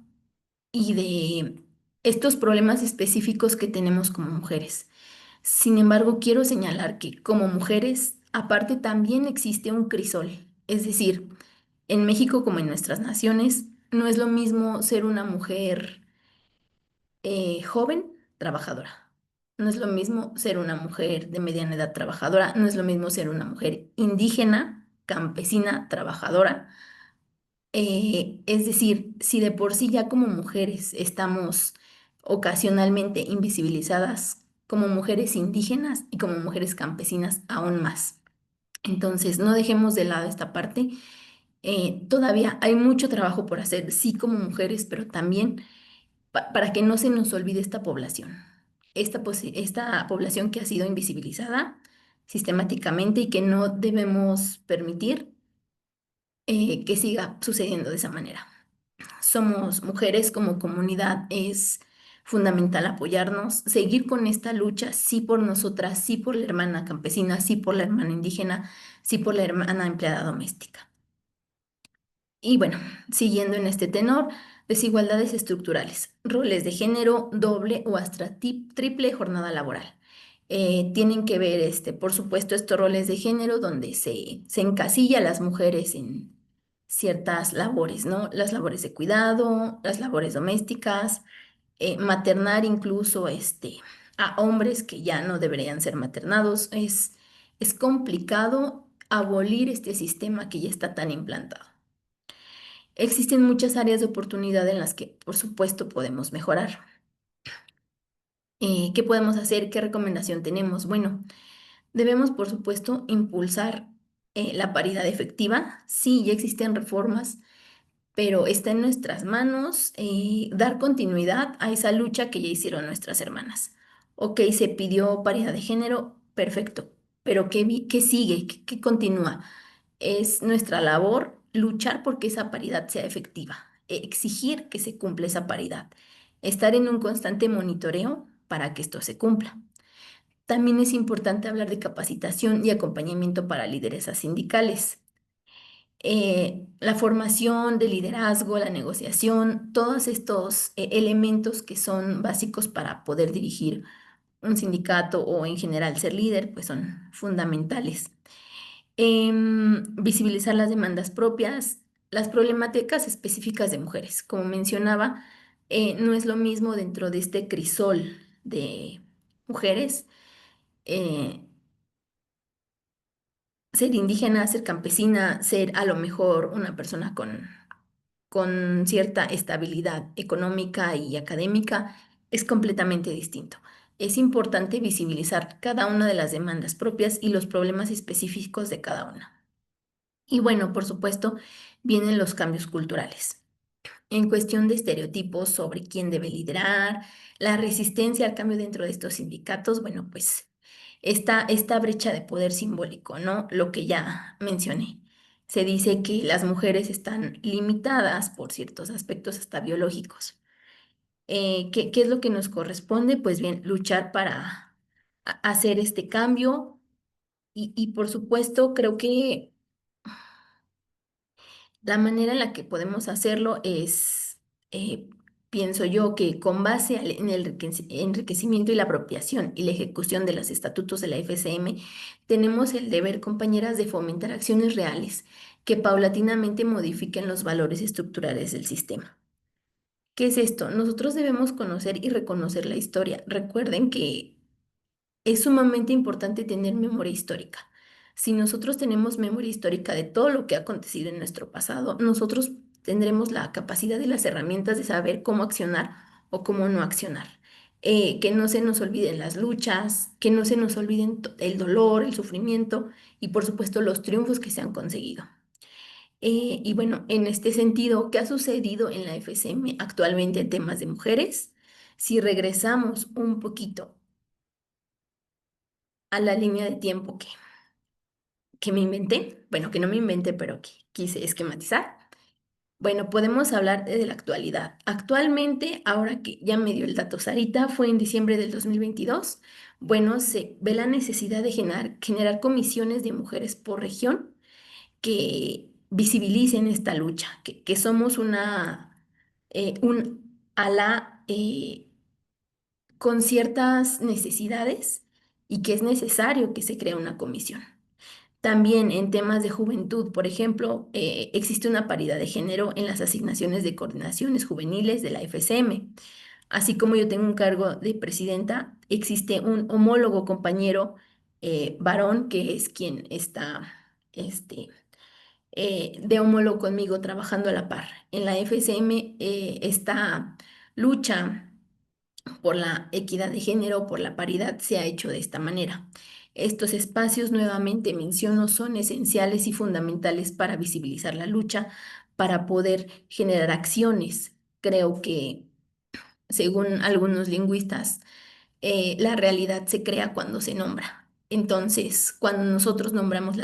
y de estos problemas específicos que tenemos como mujeres. Sin embargo, quiero señalar que como mujeres, aparte también existe un crisol. Es decir, en México como en nuestras naciones, no es lo mismo ser una mujer joven, trabajadora. No es lo mismo ser una mujer de mediana edad trabajadora, no es lo mismo ser una mujer indígena, campesina, trabajadora. Es decir, si de por sí ya como mujeres estamos ocasionalmente invisibilizadas, como mujeres indígenas y como mujeres campesinas aún más. Entonces, no dejemos de lado esta parte. Todavía hay mucho trabajo por hacer, sí como mujeres, pero también para que no se nos olvide esta población, esta población que ha sido invisibilizada sistemáticamente y que no debemos permitir que siga sucediendo de esa manera. Somos mujeres como comunidad, es fundamental apoyarnos, seguir con esta lucha, sí por nosotras, sí por la hermana campesina, sí por la hermana indígena, sí por la hermana empleada doméstica. Y bueno, siguiendo en este tenor, desigualdades estructurales, roles de género, doble o hasta triple jornada laboral. Tienen que ver, por supuesto, estos roles de género donde se encasilla a las mujeres en ciertas labores, ¿no? Las labores de cuidado, las labores domésticas, maternar incluso a hombres que ya no deberían ser maternados. Es complicado abolir este sistema que ya está tan implantado. Existen muchas áreas de oportunidad en las que, por supuesto, podemos mejorar. ¿Qué podemos hacer? ¿Qué recomendación tenemos? Bueno, debemos, por supuesto, impulsar la paridad efectiva. Sí, ya existen reformas, pero está en nuestras manos dar continuidad a esa lucha que ya hicieron nuestras hermanas. Ok, se pidió paridad de género, perfecto, pero ¿qué sigue? ¿Qué continúa? Es nuestra labor luchar porque esa paridad sea efectiva, exigir que se cumpla esa paridad, estar en un constante monitoreo para que esto se cumpla. También es importante hablar de capacitación y acompañamiento para lideresas sindicales. La formación de liderazgo, la negociación, todos estos elementos que son básicos para poder dirigir un sindicato o en general ser líder, pues son fundamentales. Visibilizar las demandas propias, las problemáticas específicas de mujeres. Como mencionaba, no es lo mismo dentro de este crisol de mujeres eh, ser indígena, ser campesina, ser a lo mejor una persona con cierta estabilidad económica y académica, es completamente distinto. Es importante visibilizar cada una de las demandas propias y los problemas específicos de cada una. Y bueno, por supuesto, vienen los cambios culturales. En cuestión de estereotipos sobre quién debe liderar, la resistencia al cambio dentro de estos sindicatos, bueno, pues esta brecha de poder simbólico, ¿no? Lo que ya mencioné. Se dice que las mujeres están limitadas por ciertos aspectos hasta biológicos. ¿Qué es lo que nos corresponde? Pues bien, luchar para hacer este cambio y por supuesto creo que la manera en la que podemos hacerlo es pienso yo que con base en el enriquecimiento y la apropiación y la ejecución de los estatutos de la FCM, tenemos el deber, compañeras, de fomentar acciones reales que paulatinamente modifiquen los valores estructurales del sistema. ¿Qué es esto? Nosotros debemos conocer y reconocer la historia. Recuerden que es sumamente importante tener memoria histórica. Si nosotros tenemos memoria histórica de todo lo que ha acontecido en nuestro pasado, nosotros tendremos la capacidad y las herramientas de saber cómo accionar o cómo no accionar. Que no se nos olviden las luchas, que no se nos olviden el dolor, el sufrimiento y por supuesto los triunfos que se han conseguido. Y bueno, en este sentido, ¿qué ha sucedido en la FCM actualmente en temas de mujeres? Si regresamos un poquito a la línea de tiempo que me inventé, bueno, que no me inventé, pero que quise esquematizar. Bueno, podemos hablar de la actualidad. Actualmente, ahora que ya me dio el dato Sarita, fue en diciembre del 2022, bueno, se ve la necesidad de generar comisiones de mujeres por región que visibilicen esta lucha, que somos un ala con ciertas necesidades y que es necesario que se cree una comisión. También en temas de juventud, por ejemplo, existe una paridad de género en las asignaciones de coordinaciones juveniles de la FCM. Así como yo tengo un cargo de presidenta, existe un homólogo compañero varón que es quien está de homólogo conmigo trabajando a la par. En la FCM esta lucha por la equidad de género, por la paridad, se ha hecho de esta manera. Estos espacios, nuevamente menciono, son esenciales y fundamentales para visibilizar la lucha, para poder generar acciones. Creo que, según algunos lingüistas, la realidad se crea cuando se nombra. Entonces, cuando nosotros nombramos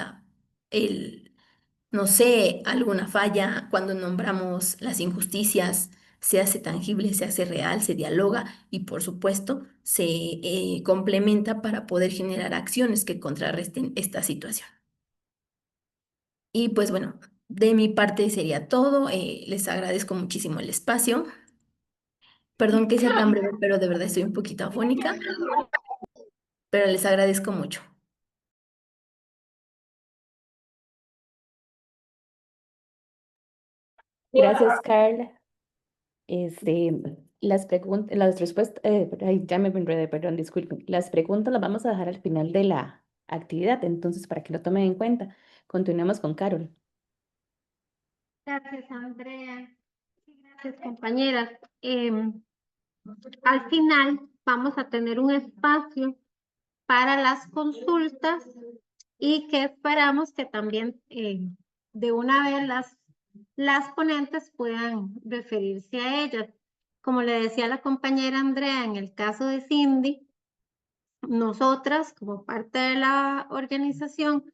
no sé, alguna falla, cuando nombramos las injusticias, se hace tangible, se hace real, se dialoga y por supuesto se complementa para poder generar acciones que contrarresten esta situación. Y pues bueno, de mi parte sería todo. Les agradezco muchísimo el espacio. Perdón que sea tan breve, pero de verdad estoy un poquito afónica, pero les agradezco mucho. Gracias, Carla. Las respuestas, ya me enredé, perdón, disculpen. Las preguntas las vamos a dejar al final de la actividad, entonces para que lo tomen en cuenta. Continuemos con Carol. Gracias, Andrea. Gracias, compañeras. Al final vamos a tener un espacio para las consultas y que esperamos que también de una vez las ponentes puedan referirse a ellas. Como le decía la compañera Andrea, en el caso de Cindy, nosotras como parte de la organización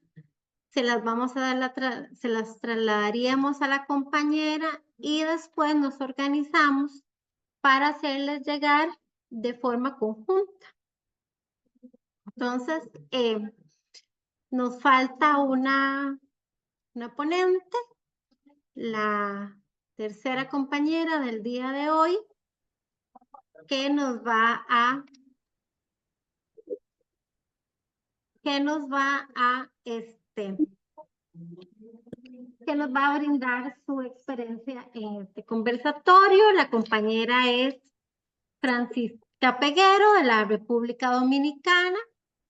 se las trasladaríamos a la compañera y después nos organizamos para hacerles llegar de forma conjunta. Entonces, nos falta una ponente, la tercera compañera del día de hoy, que nos va a brindar su experiencia en este conversatorio. La compañera es Francisca Peguero, de la República Dominicana,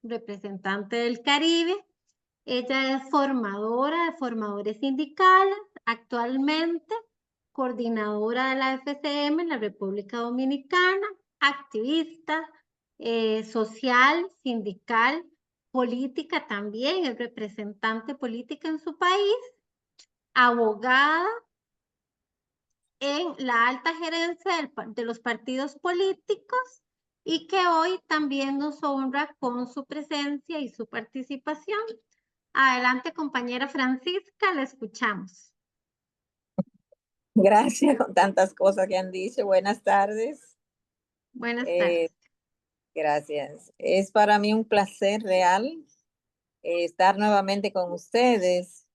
representante del Caribe. Ella es formadora de formadores sindicales, actualmente coordinadora de la FCM en la República Dominicana, activista social, sindical, política también, es representante política en su país, abogada en la alta gerencia de los partidos políticos y que hoy también nos honra con su presencia y su participación. Adelante, compañera Francisca, la escuchamos. Gracias con tantas cosas que han dicho. Buenas tardes. Buenas tardes. Gracias. Es para mí un placer real estar nuevamente con ustedes,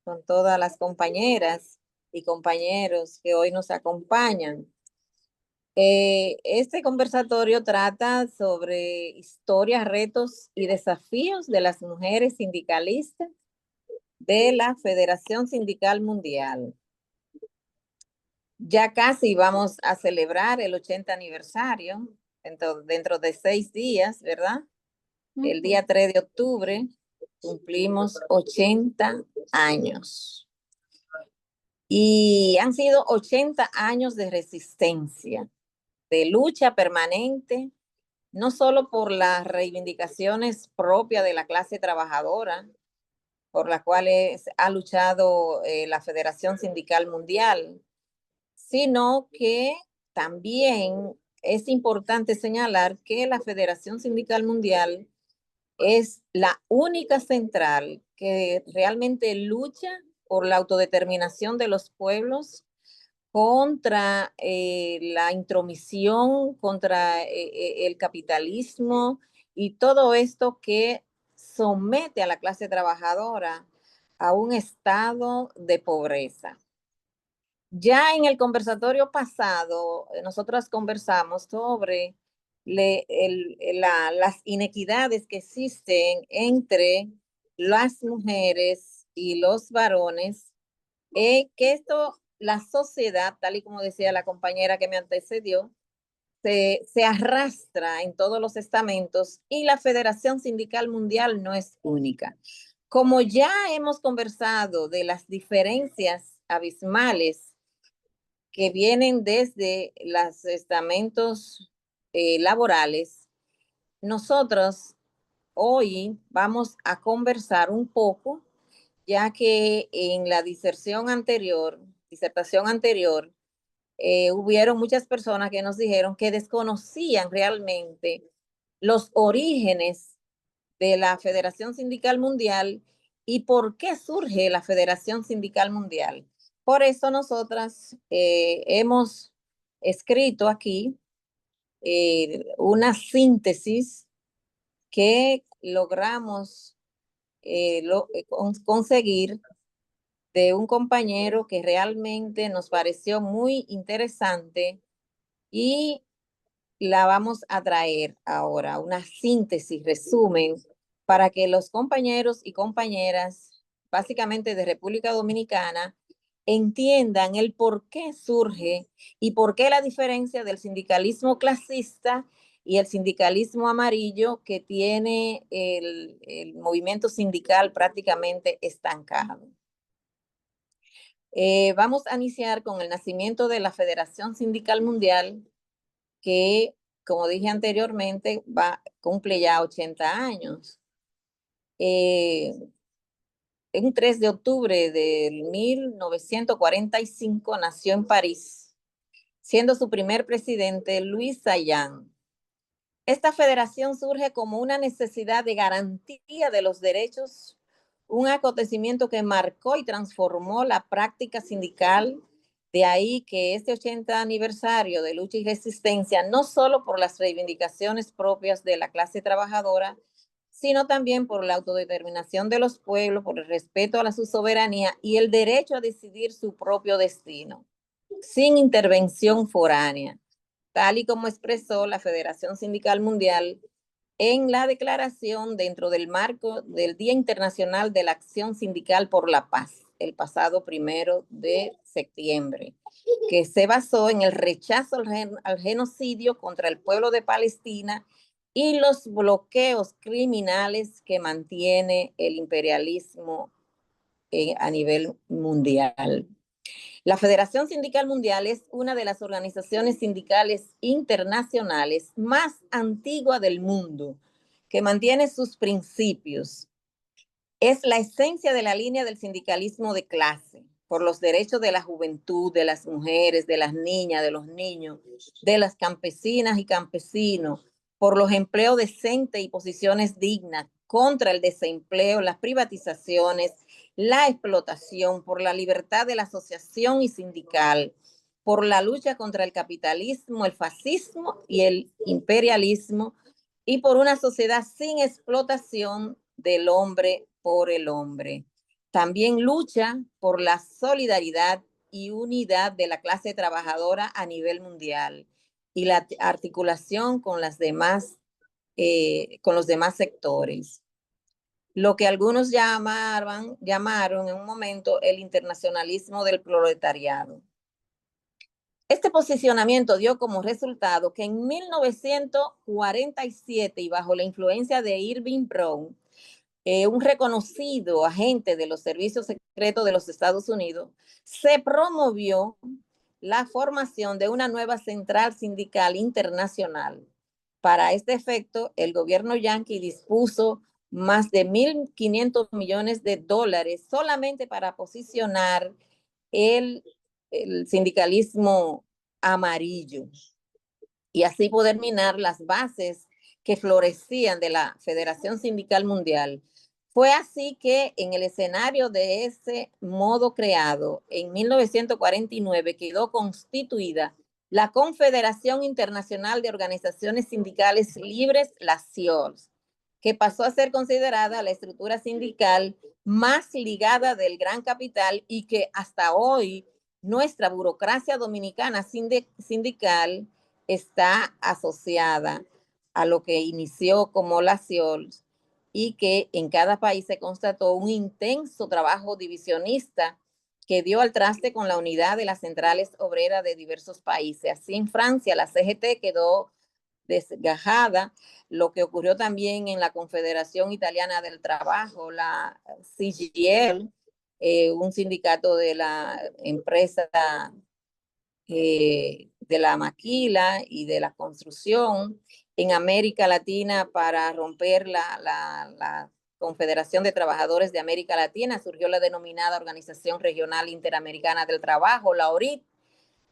con todas las compañeras y compañeros que hoy nos acompañan. Este conversatorio trata sobre historias, retos y desafíos de las mujeres sindicalistas de la Federación Sindical Mundial. Ya casi vamos a celebrar el 80 aniversario, dentro de 6 días, ¿verdad? El día 3 de octubre cumplimos 80 años. Y han sido 80 años de resistencia, de lucha permanente, no solo por las reivindicaciones propias de la clase trabajadora, por las cuales ha luchado la Federación Sindical Mundial, sino que también es importante señalar que la Federación Sindical Mundial es la única central que realmente lucha por la autodeterminación de los pueblos contra la intromisión, contra el capitalismo y todo esto que somete a la clase trabajadora a un estado de pobreza. Ya en el conversatorio pasado, nosotros conversamos sobre las inequidades que existen entre las mujeres y los varones, que esto, la sociedad, tal y como decía la compañera que me antecedió, se arrastra en todos los estamentos y la Federación Sindical Mundial no es única. Como ya hemos conversado de las diferencias abismales que vienen desde los estamentos laborales, nosotros hoy vamos a conversar un poco, ya que en la disertación anterior, hubieron muchas personas que nos dijeron que desconocían realmente los orígenes de la Federación Sindical Mundial y por qué surge la Federación Sindical Mundial. Por eso nosotras hemos escrito aquí una síntesis que logramos conseguir de un compañero que realmente nos pareció muy interesante y la vamos a traer ahora, una síntesis, resumen, para que los compañeros y compañeras, básicamente de República Dominicana, entiendan el por qué surge y por qué la diferencia del sindicalismo clasista y el sindicalismo amarillo que tiene el movimiento sindical prácticamente estancado. Vamos a iniciar con el nacimiento de la Federación Sindical Mundial, que, como dije anteriormente, cumple ya 80 años. En 3 de octubre de 1945 nació en París, siendo su primer presidente Louis Saillant. Esta federación surge como una necesidad de garantía de los derechos, un acontecimiento que marcó y transformó la práctica sindical. De ahí que este 80 aniversario de lucha y resistencia, no solo por las reivindicaciones propias de la clase trabajadora, sino también por la autodeterminación de los pueblos, por el respeto a su soberanía y el derecho a decidir su propio destino, sin intervención foránea, tal y como expresó la Federación Sindical Mundial en la declaración dentro del marco del Día Internacional de la Acción Sindical por la Paz, el pasado 1 de septiembre, que se basó en el rechazo al genocidio contra el pueblo de Palestina y los bloqueos criminales que mantiene el imperialismo a nivel mundial. La Federación Sindical Mundial es una de las organizaciones sindicales internacionales más antiguas del mundo, que mantiene sus principios. Es la esencia de la línea del sindicalismo de clase, por los derechos de la juventud, de las mujeres, de las niñas, de los niños, de las campesinas y campesinos, por los empleos decentes y posiciones dignas, contra el desempleo, las privatizaciones, la explotación, por la libertad de la asociación y sindical, por la lucha contra el capitalismo, el fascismo y el imperialismo, y por una sociedad sin explotación del hombre por el hombre. También lucha por la solidaridad y unidad de la clase trabajadora a nivel mundial y la articulación con los demás sectores. Lo que algunos llamaron en un momento el internacionalismo del proletariado. Este posicionamiento dio como resultado que en 1947, y bajo la influencia de Irving Brown, un reconocido agente de los servicios secretos de los Estados Unidos, se promovió la formación de una nueva central sindical internacional. Para este efecto, el gobierno yanqui dispuso más de $1.500 millones solamente para posicionar el sindicalismo amarillo y así poder minar las bases que florecían de la Federación Sindical Mundial. Fue así que en el escenario de ese modo creado, en 1949 quedó constituida la Confederación Internacional de Organizaciones Sindicales Libres, la CIOLS, que pasó a ser considerada la estructura sindical más ligada del gran capital y que hasta hoy nuestra burocracia dominicana sindical está asociada a lo que inició como la CIOLS y que en cada país se constató un intenso trabajo divisionista que dio al traste con la unidad de las centrales obreras de diversos países. Así en Francia la CGT quedó desgajada, lo que ocurrió también en la Confederación Italiana del Trabajo, la CGIL, un sindicato de la empresa de la maquila y de la construcción. En América Latina, para romper la Confederación de Trabajadores de América Latina, surgió la denominada Organización Regional Interamericana del Trabajo, la ORIT,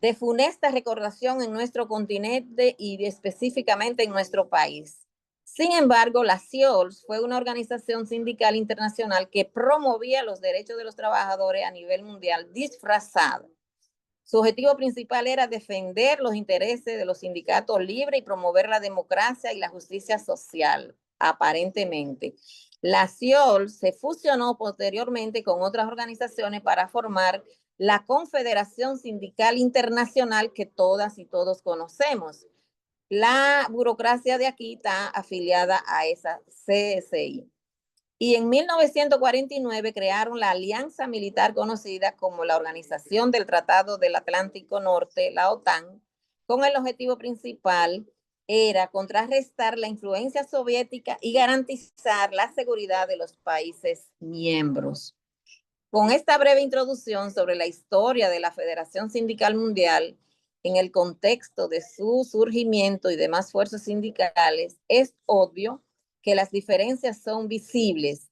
de funesta recordación en nuestro continente y específicamente en nuestro país. Sin embargo, la CIOLS fue una organización sindical internacional que promovía los derechos de los trabajadores a nivel mundial disfrazada. Su objetivo principal era defender los intereses de los sindicatos libres y promover la democracia y la justicia social, aparentemente. La CIOLS se fusionó posteriormente con otras organizaciones para formar la Confederación Sindical Internacional que todas y todos conocemos. La burocracia de aquí está afiliada a esa CSI. Y en 1949 crearon la alianza militar conocida como la Organización del Tratado del Atlántico Norte, la OTAN, con el objetivo principal era contrarrestar la influencia soviética y garantizar la seguridad de los países miembros. Con esta breve introducción sobre la historia de la Federación Sindical Mundial, en el contexto de su surgimiento y demás fuerzas sindicales, es obvio que las diferencias son visibles.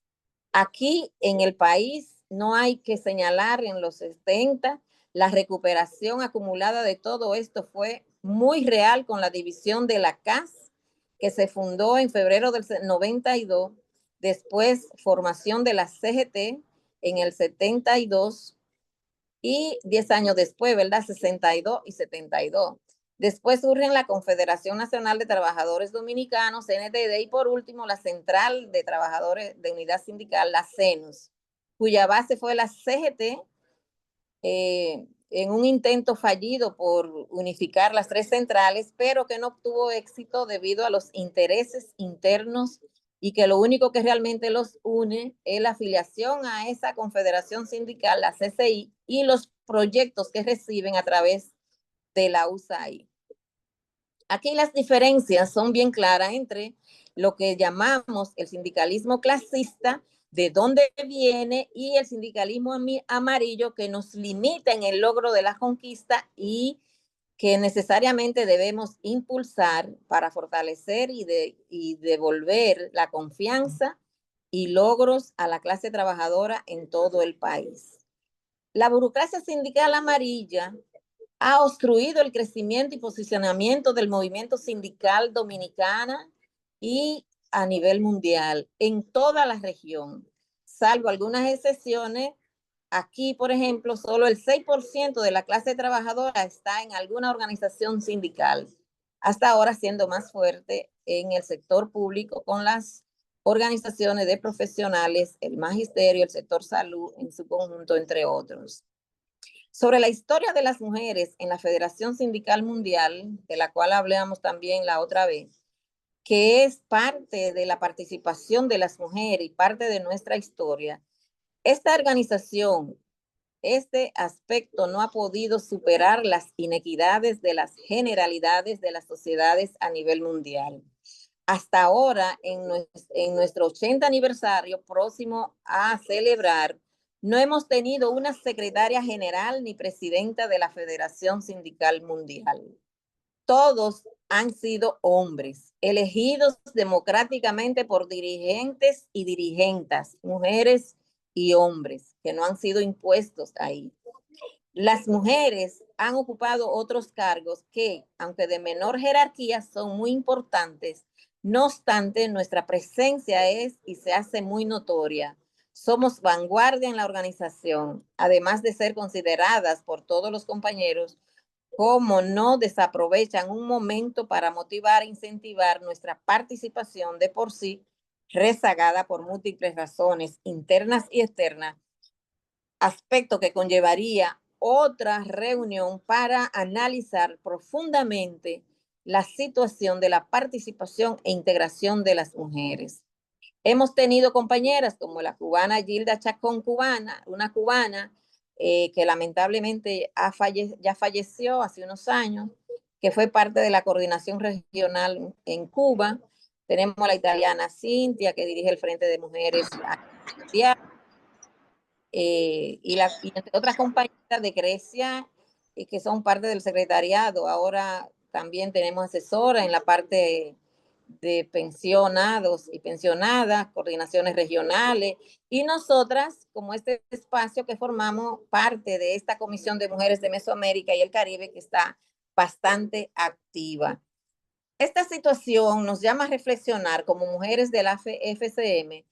Aquí en el país no hay que señalar en los 70, la recuperación acumulada de todo esto fue muy real con la división de la CAS, que se fundó en febrero del 92, después formación de la CGT en el 72 y 10 años después, ¿verdad? 62 y 72. Después surgen la Confederación Nacional de Trabajadores Dominicanos, CNTD, y por último la Central de Trabajadores de Unidad Sindical, la CENUS, cuya base fue la CGT, en un intento fallido por unificar las tres centrales, pero que no obtuvo éxito debido a los intereses internos y que lo único que realmente los une es la afiliación a esa confederación sindical, la CCI, y los proyectos que reciben a través de la USAID. Aquí las diferencias son bien claras entre lo que llamamos el sindicalismo clasista, de dónde viene, y el sindicalismo amarillo, que nos limita en el logro de la conquista y que necesariamente debemos impulsar para fortalecer y devolver la confianza y logros a la clase trabajadora en todo el país. La burocracia sindical amarilla ha obstruido el crecimiento y posicionamiento del movimiento sindical dominicana y a nivel mundial en toda la región, salvo algunas excepciones. Aquí, por ejemplo, solo el 6% de la clase trabajadora está en alguna organización sindical, hasta ahora siendo más fuerte en el sector público con las organizaciones de profesionales, el magisterio, el sector salud en su conjunto, entre otros. Sobre la historia de las mujeres en la Federación Sindical Mundial, de la cual hablamos también la otra vez, que es parte de la participación de las mujeres y parte de nuestra historia, esta organización, este aspecto no ha podido superar las inequidades de las generalidades de las sociedades a nivel mundial. Hasta ahora, en nuestro 80 aniversario próximo a celebrar, no hemos tenido una secretaria general ni presidenta de la Federación Sindical Mundial. Todos han sido hombres, elegidos democráticamente por dirigentes y dirigentas, mujeres y hombres, que no han sido impuestos ahí. Las mujeres han ocupado otros cargos que, aunque de menor jerarquía, son muy importantes. No obstante, nuestra presencia es y se hace muy notoria. Somos vanguardia en la organización, además de ser consideradas por todos los compañeros como no desaprovechan un momento para motivar e incentivar nuestra participación de por sí rezagada por múltiples razones internas y externas, aspecto que conllevaría otra reunión para analizar profundamente la situación de la participación e integración de las mujeres. Hemos tenido compañeras como la cubana Gilda Chacón Cubana, una cubana que lamentablemente ya falleció hace unos años, que fue parte de la coordinación regional en Cuba. Tenemos a la italiana Cintia, que dirige el Frente de Mujeres y entre otras compañeras de Grecia que son parte del secretariado. Ahora también tenemos asesora en la parte de pensionados y pensionadas, coordinaciones regionales, y nosotras, como este espacio que formamos parte de esta Comisión de Mujeres de Mesoamérica y el Caribe, que está bastante activa. Esta situación nos llama a reflexionar como mujeres de la FCM,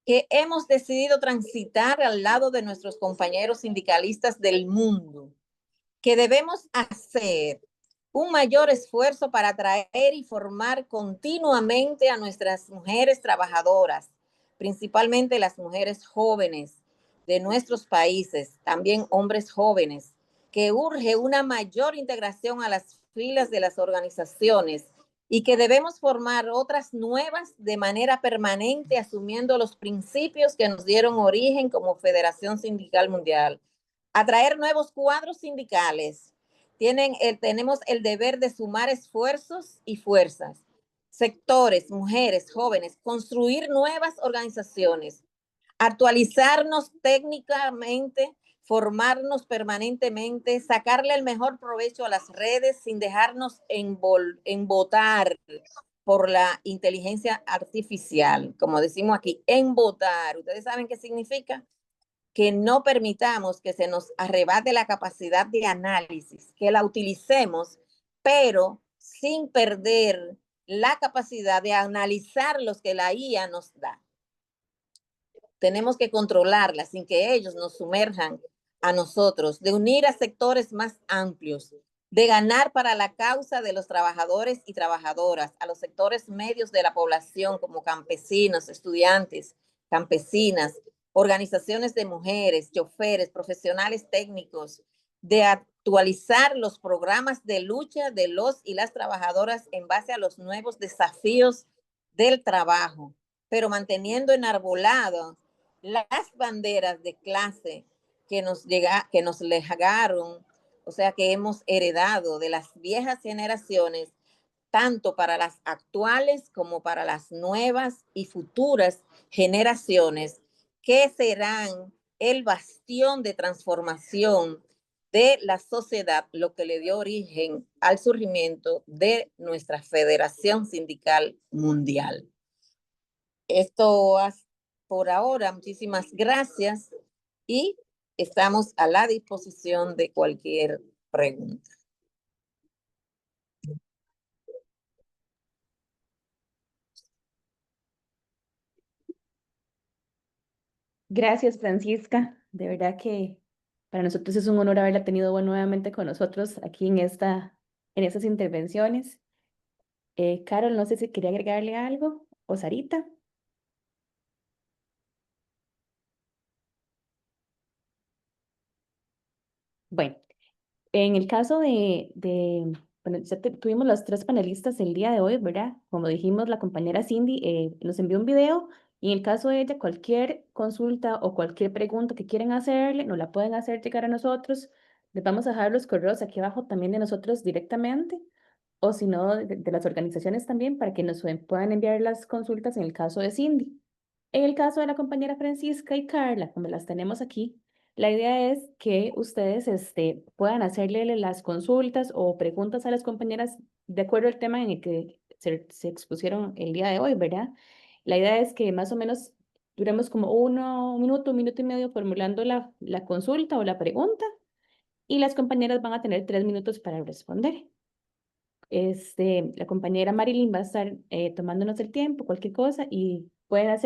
que hemos decidido transitar al lado de nuestros compañeros sindicalistas del mundo, que debemos hacer un mayor esfuerzo para atraer y formar continuamente a nuestras mujeres trabajadoras, principalmente las mujeres jóvenes de nuestros países, también hombres jóvenes, que urge una mayor integración a las filas de las organizaciones y que debemos formar otras nuevas de manera permanente, asumiendo los principios que nos dieron origen como Federación Sindical Mundial. Atraer nuevos cuadros sindicales. Tenemos el deber de sumar esfuerzos y fuerzas. Sectores, mujeres, jóvenes, construir nuevas organizaciones, actualizarnos técnicamente, formarnos permanentemente, sacarle el mejor provecho a las redes sin dejarnos embotar por la inteligencia artificial, como decimos aquí, embotar. ¿Ustedes saben qué significa? Que no permitamos que se nos arrebate la capacidad de análisis, que la utilicemos, pero sin perder la capacidad de analizar los que la IA nos da. Tenemos que controlarla sin que ellos nos sumerjan a nosotros, de unir a sectores más amplios, de ganar para la causa de los trabajadores y trabajadoras, a los sectores medios de la población como campesinos, estudiantes, campesinas, organizaciones de mujeres, choferes, profesionales técnicos, de actualizar los programas de lucha de los y las trabajadoras en base a los nuevos desafíos del trabajo, pero manteniendo enarbolado las banderas de clase que nos legaron, o sea, que hemos heredado de las viejas generaciones, tanto para las actuales como para las nuevas y futuras generaciones, que serán el bastión de transformación de la sociedad, lo que le dio origen al surgimiento de nuestra Federación Sindical Mundial. Esto por ahora, muchísimas gracias y estamos a la disposición de cualquier pregunta. Gracias, Francisca. De verdad que para nosotros es un honor haberla tenido nuevamente con nosotros aquí en estas intervenciones. Carol, no sé si quería agregarle algo, o Sarita. Bueno, en el caso bueno, ya tuvimos los 3 panelistas el día de hoy, ¿verdad? Como dijimos, la compañera Cindy nos envió un video y en el caso de ella, cualquier consulta o cualquier pregunta que quieran hacerle, nos la pueden hacer llegar a nosotros. Les vamos a dejar los correos aquí abajo también de nosotros directamente, o si no, de las organizaciones también, para que nos puedan enviar las consultas en el caso de Cindy. En el caso de la compañera Francisca y Carla, como las tenemos aquí, la idea es que ustedes puedan hacerle las consultas o preguntas a las compañeras de acuerdo al tema en el que se expusieron el día de hoy, ¿verdad? La idea es que más o menos duremos como un minuto y medio formulando la consulta o la pregunta y las compañeras van a tener 3 minutos para responder. La compañera Marilyn va a estar tomándonos el tiempo, cualquier cosa, y pueden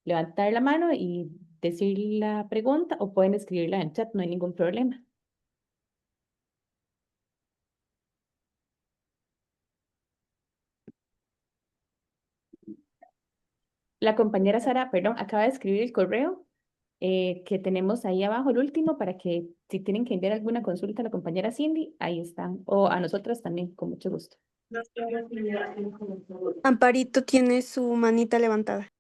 levantar la mano y decir la pregunta o pueden escribirla en chat, no hay ningún problema. La compañera Sara, perdón, acaba de escribir el correo que tenemos ahí abajo, el último, para que si tienen que enviar alguna consulta a la compañera Cindy, ahí están, o a nosotras también, con mucho gusto. Amparito tiene su manita levantada.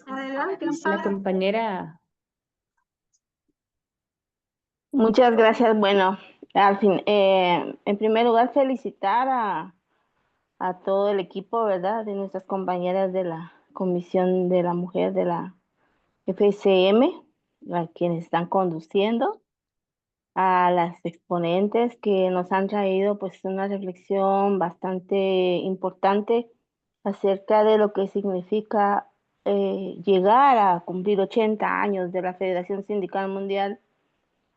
Adelante, La Amparo. compañera, Muchas gracias. Bueno, al fin, en primer lugar, felicitar a todo el equipo, ¿verdad? De nuestras compañeras de la Comisión de la Mujer de la FSM, a quienes están conduciendo, a las exponentes que nos han traído pues una reflexión bastante importante acerca de lo que significa llegar a cumplir 80 años de la Federación Sindical Mundial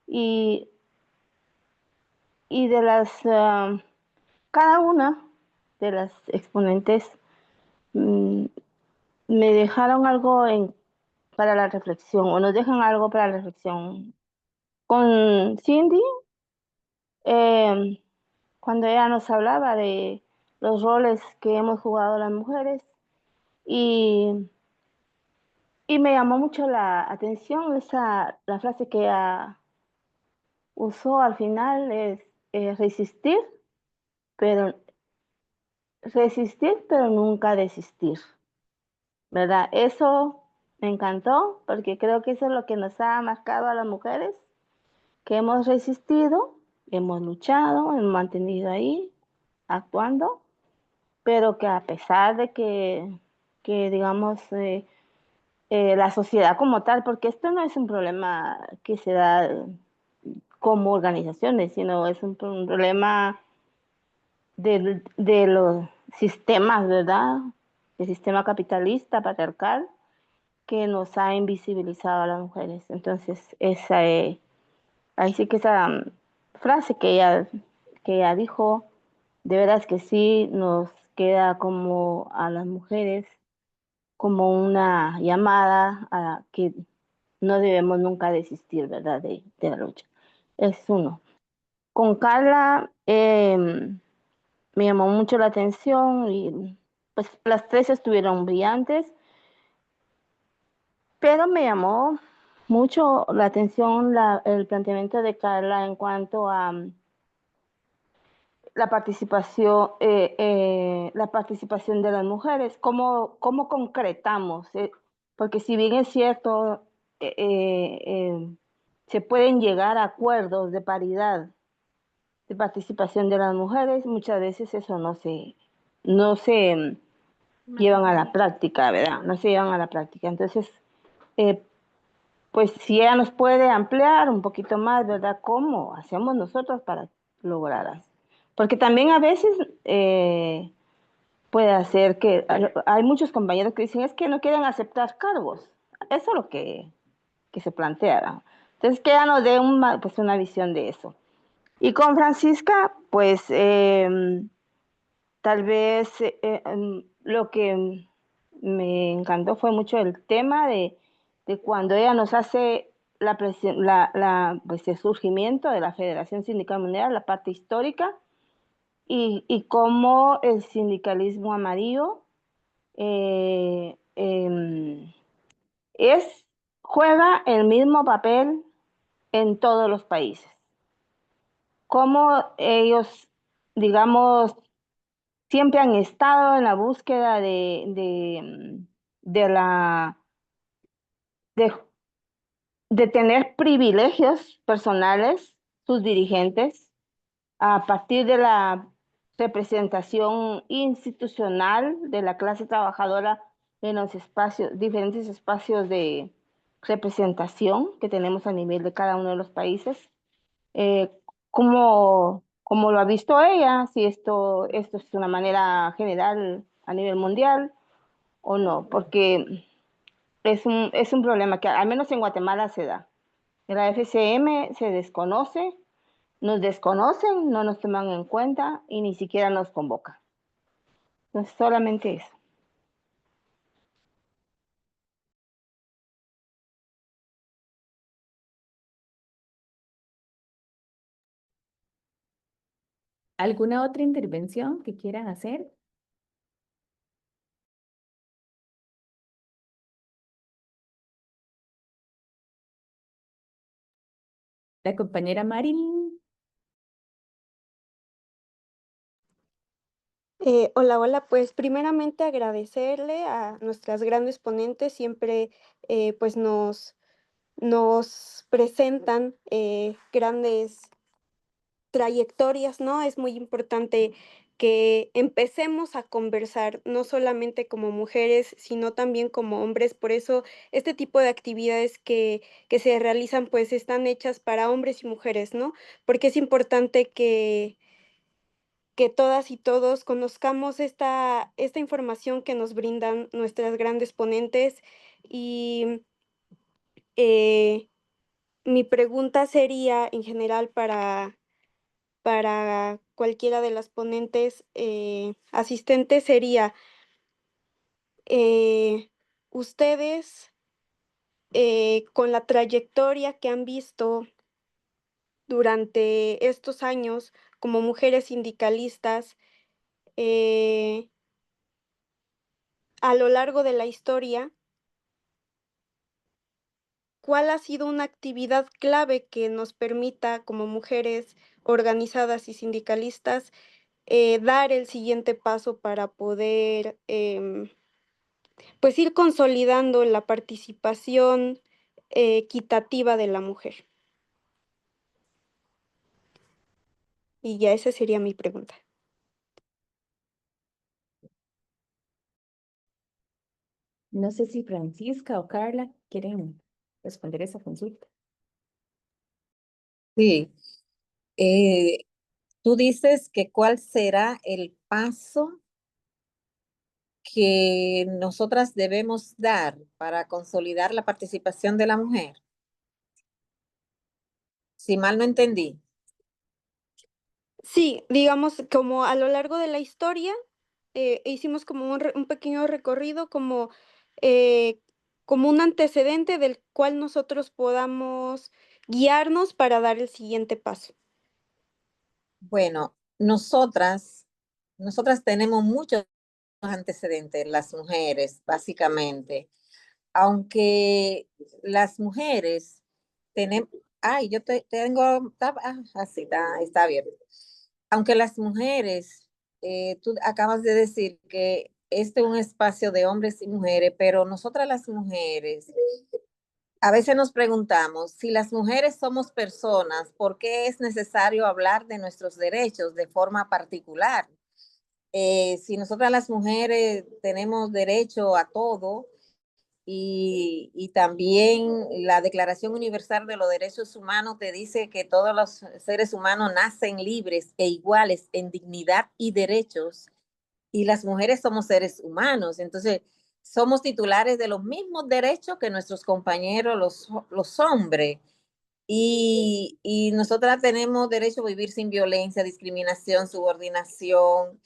y y de cada una de las exponentes mm, me dejaron algo para la reflexión, o nos dejan algo para la reflexión. Con Cindy, cuando ella nos hablaba de los roles que hemos jugado las mujeres, y, y me llamó mucho la atención la frase que ella usó al final, es resistir, pero nunca desistir, ¿verdad? Eso me encantó porque creo que eso es lo que nos ha marcado a las mujeres, que hemos resistido, hemos luchado, hemos mantenido ahí, actuando, pero que a pesar de que digamos, la sociedad como tal, porque esto no es un problema que se da como organizaciones, sino es un problema de los sistemas, ¿verdad? El sistema capitalista, patriarcal, que nos ha invisibilizado a las mujeres. Entonces, ahí sí que esa frase que ella dijo, de veras que sí nos queda como a las mujeres, como una llamada a que no debemos nunca desistir, ¿verdad? De la lucha. Es uno. Con Carla, me llamó mucho la atención y pues las tres estuvieron brillantes, pero me llamó mucho la atención el planteamiento de Carla en cuanto a la participación de las mujeres, cómo concretamos, porque si bien es cierto, se pueden llegar a acuerdos de paridad de participación de las mujeres, muchas veces eso no se llevan a la práctica, ¿verdad? No se llevan a la práctica. Entonces, pues si ella nos puede ampliar un poquito más, ¿verdad? ¿Cómo hacemos nosotros para lograrlas? Porque también a veces puede hacer que hay muchos compañeros que dicen es que no quieren aceptar cargos. Eso es lo que se plantea, ¿no? Entonces, que ella nos dé pues una visión de eso. Y con Francisca, pues tal vez lo que me encantó fue mucho el tema de cuando ella nos hace pues el surgimiento de la Federación Sindical Mundial, la parte histórica, y cómo el sindicalismo amarillo eh, juega el mismo papel en todos los países. Como ellos, digamos, siempre han estado en la búsqueda de tener privilegios personales, sus dirigentes, a partir de la representación institucional de la clase trabajadora en los diferentes espacios de representación que tenemos a nivel de cada uno de los países. Eh, ¿Cómo lo ha visto ella? Si esto es una manera general a nivel mundial o no, porque es un problema que al menos en Guatemala se da. En la FCM se desconoce, nos desconocen, no nos toman en cuenta y ni siquiera nos convocan. Entonces, solamente eso. ¿Alguna otra intervención que quieran hacer? La compañera Marilyn. Hola, pues primeramente agradecerle a nuestras grandes ponentes, siempre pues nos presentan grandes trayectorias, ¿no? Es muy importante que empecemos a conversar, no solamente como mujeres, sino también como hombres. Por eso este tipo de actividades que se realizan, pues están hechas para hombres y mujeres, ¿no? Porque es importante que todas y todos conozcamos esta información que nos brindan nuestras grandes ponentes. Y mi pregunta sería en general para cualquiera de las ponentes asistentes sería, ustedes, con la trayectoria que han visto durante estos años como mujeres sindicalistas, eh, a lo largo de la historia, ¿cuál ha sido una actividad clave que nos permita, como mujeres organizadas y sindicalistas, dar el siguiente paso para poder, pues, ir consolidando la participación equitativa de la mujer? Y ya esa sería mi pregunta. No sé si Francisca o Carla quieren responder esa consulta. Sí, eh, tú dices que cuál será el paso que nosotras debemos dar para consolidar la participación de la mujer. Si mal no entendí. Sí, digamos, como a lo largo de la historia, hicimos como un pequeño recorrido, eh, como un antecedente del cual nosotros podamos guiarnos para dar el siguiente paso. Bueno, nosotras tenemos muchos antecedentes, las mujeres, básicamente. Aunque las mujeres tenemos, ay, tengo, así está bien. Aunque las mujeres, tú acabas de decir que este es un espacio de hombres y mujeres, pero nosotras las mujeres, a veces nos preguntamos si las mujeres somos personas, ¿por qué es necesario hablar de nuestros derechos de forma particular? Si nosotras las mujeres tenemos derecho a todo, y también la Declaración Universal de los Derechos Humanos te dice que todos los seres humanos nacen libres e iguales en dignidad y derechos, y las mujeres somos seres humanos, entonces somos titulares de los mismos derechos que nuestros compañeros, los hombres. Y nosotras tenemos derecho a vivir sin violencia, discriminación, subordinación,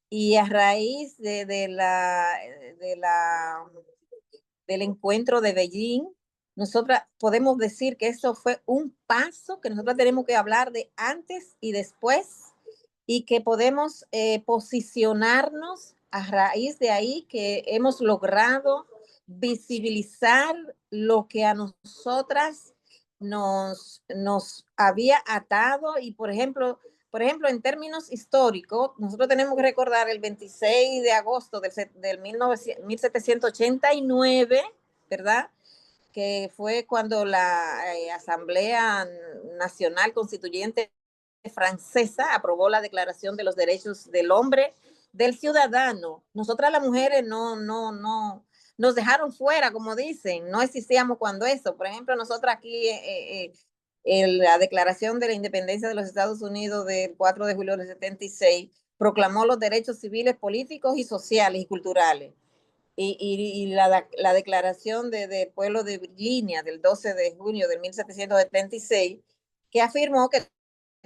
y a raíz del encuentro de Beijing, nosotras podemos decir que eso fue un paso que nosotros tenemos que hablar de antes y después, y que podemos posicionarnos a raíz de ahí que hemos logrado visibilizar lo que a nosotras nos había atado y, por ejemplo, en términos históricos, nosotros tenemos que recordar el 26 de agosto del 1789, ¿verdad? Que fue cuando la Asamblea Nacional Constituyente francesa aprobó la Declaración de los Derechos del Hombre, del ciudadano. Nosotras las mujeres no nos dejaron fuera, como dicen, no existíamos cuando eso. Por ejemplo, nosotras aquí la Declaración de la Independencia de los Estados Unidos del 4 de julio del 76 proclamó los derechos civiles, políticos y sociales y culturales. Y la declaración del pueblo de Virginia del 12 de junio de 1776, que afirmó que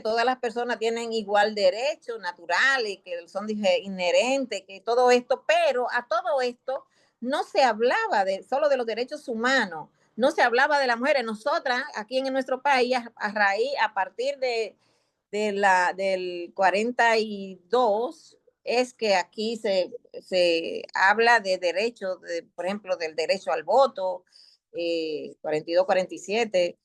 todas las personas tienen igual derecho natural y que son inherentes, que todo esto, pero a todo esto no se hablaba solo de los derechos humanos, no se hablaba de las mujeres. Nosotras, aquí en nuestro país, a partir del 42, es que aquí se habla de derechos, por ejemplo, del derecho al voto, 42, 47.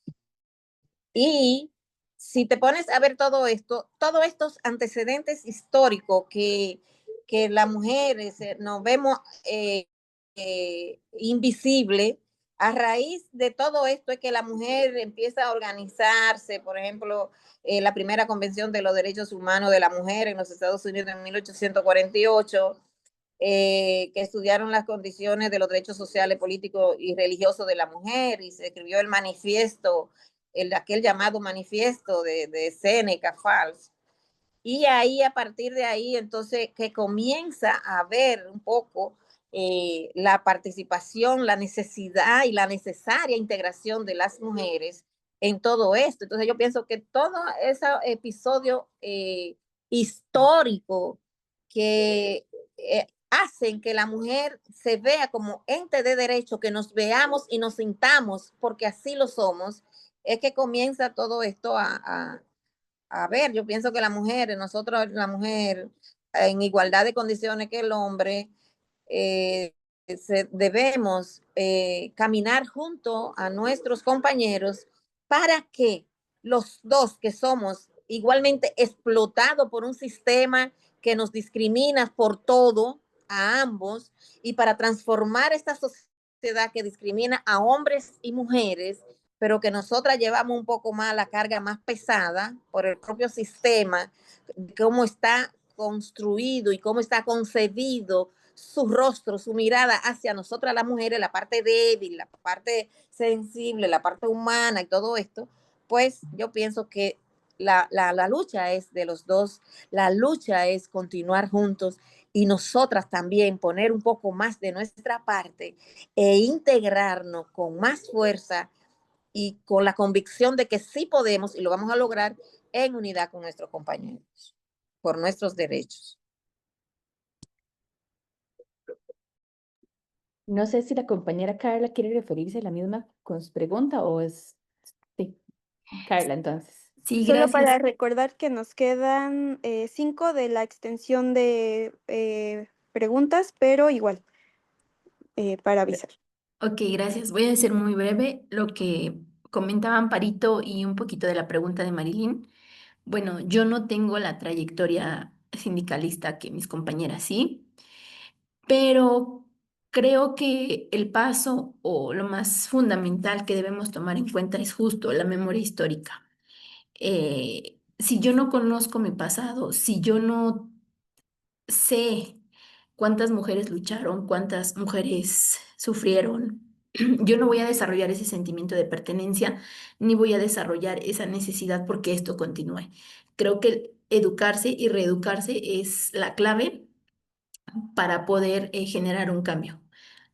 Y si te pones a ver todo esto, todos estos antecedentes históricos que las mujeres nos vemos invisible, a raíz de todo esto es que la mujer empieza a organizarse. Por ejemplo, la primera convención de los derechos humanos de la mujer en los Estados Unidos en 1848, que estudiaron las condiciones de los derechos sociales, políticos y religiosos de la mujer, y se escribió el manifiesto, aquel llamado manifiesto de Seneca Falls. Y ahí, a partir de ahí, entonces, que comienza a ver un poco la participación, la necesidad y la necesaria integración de las mujeres en todo esto. Entonces, yo pienso que todo ese episodio histórico que hacen que la mujer se vea como ente de derecho, que nos veamos y nos sintamos, porque así lo somos, es que comienza todo esto a ver. Yo pienso que nosotros, la mujer, en igualdad de condiciones que el hombre, debemos caminar junto a nuestros compañeros para que los dos, que somos igualmente explotados por un sistema que nos discrimina por todo, a ambos, y para transformar esta sociedad que discrimina a hombres y mujeres, pero que nosotras llevamos un poco más la carga más pesada por el propio sistema, cómo está construido y cómo está concebido su rostro, su mirada hacia nosotras las mujeres, la parte débil, la parte sensible, la parte humana y todo esto. Pues yo pienso que la lucha es de los dos, la lucha es continuar juntos y nosotras también poner un poco más de nuestra parte e integrarnos con más fuerza y con la convicción de que sí podemos y lo vamos a lograr en unidad con nuestros compañeros por nuestros derechos. No sé si la compañera Carla quiere referirse a la misma con su pregunta o es... Sí, Carla, entonces. Sí, Solo para gracias. recordar que nos quedan 5 de la extensión de preguntas, pero igual, para avisar. Ok, gracias. Voy a ser muy breve lo que comentaba Amparito y un poquito de la pregunta de Marilyn. Bueno, yo no tengo la trayectoria sindicalista que mis compañeras sí, pero creo que el paso o lo más fundamental que debemos tomar en cuenta es justo la memoria histórica. Si yo no conozco mi pasado, si yo no sé cuántas mujeres lucharon, cuántas mujeres sufrieron, yo no voy a desarrollar ese sentimiento de pertenencia, ni voy a desarrollar esa necesidad porque esto continúe. Creo que educarse y reeducarse es la clave para poder generar un cambio.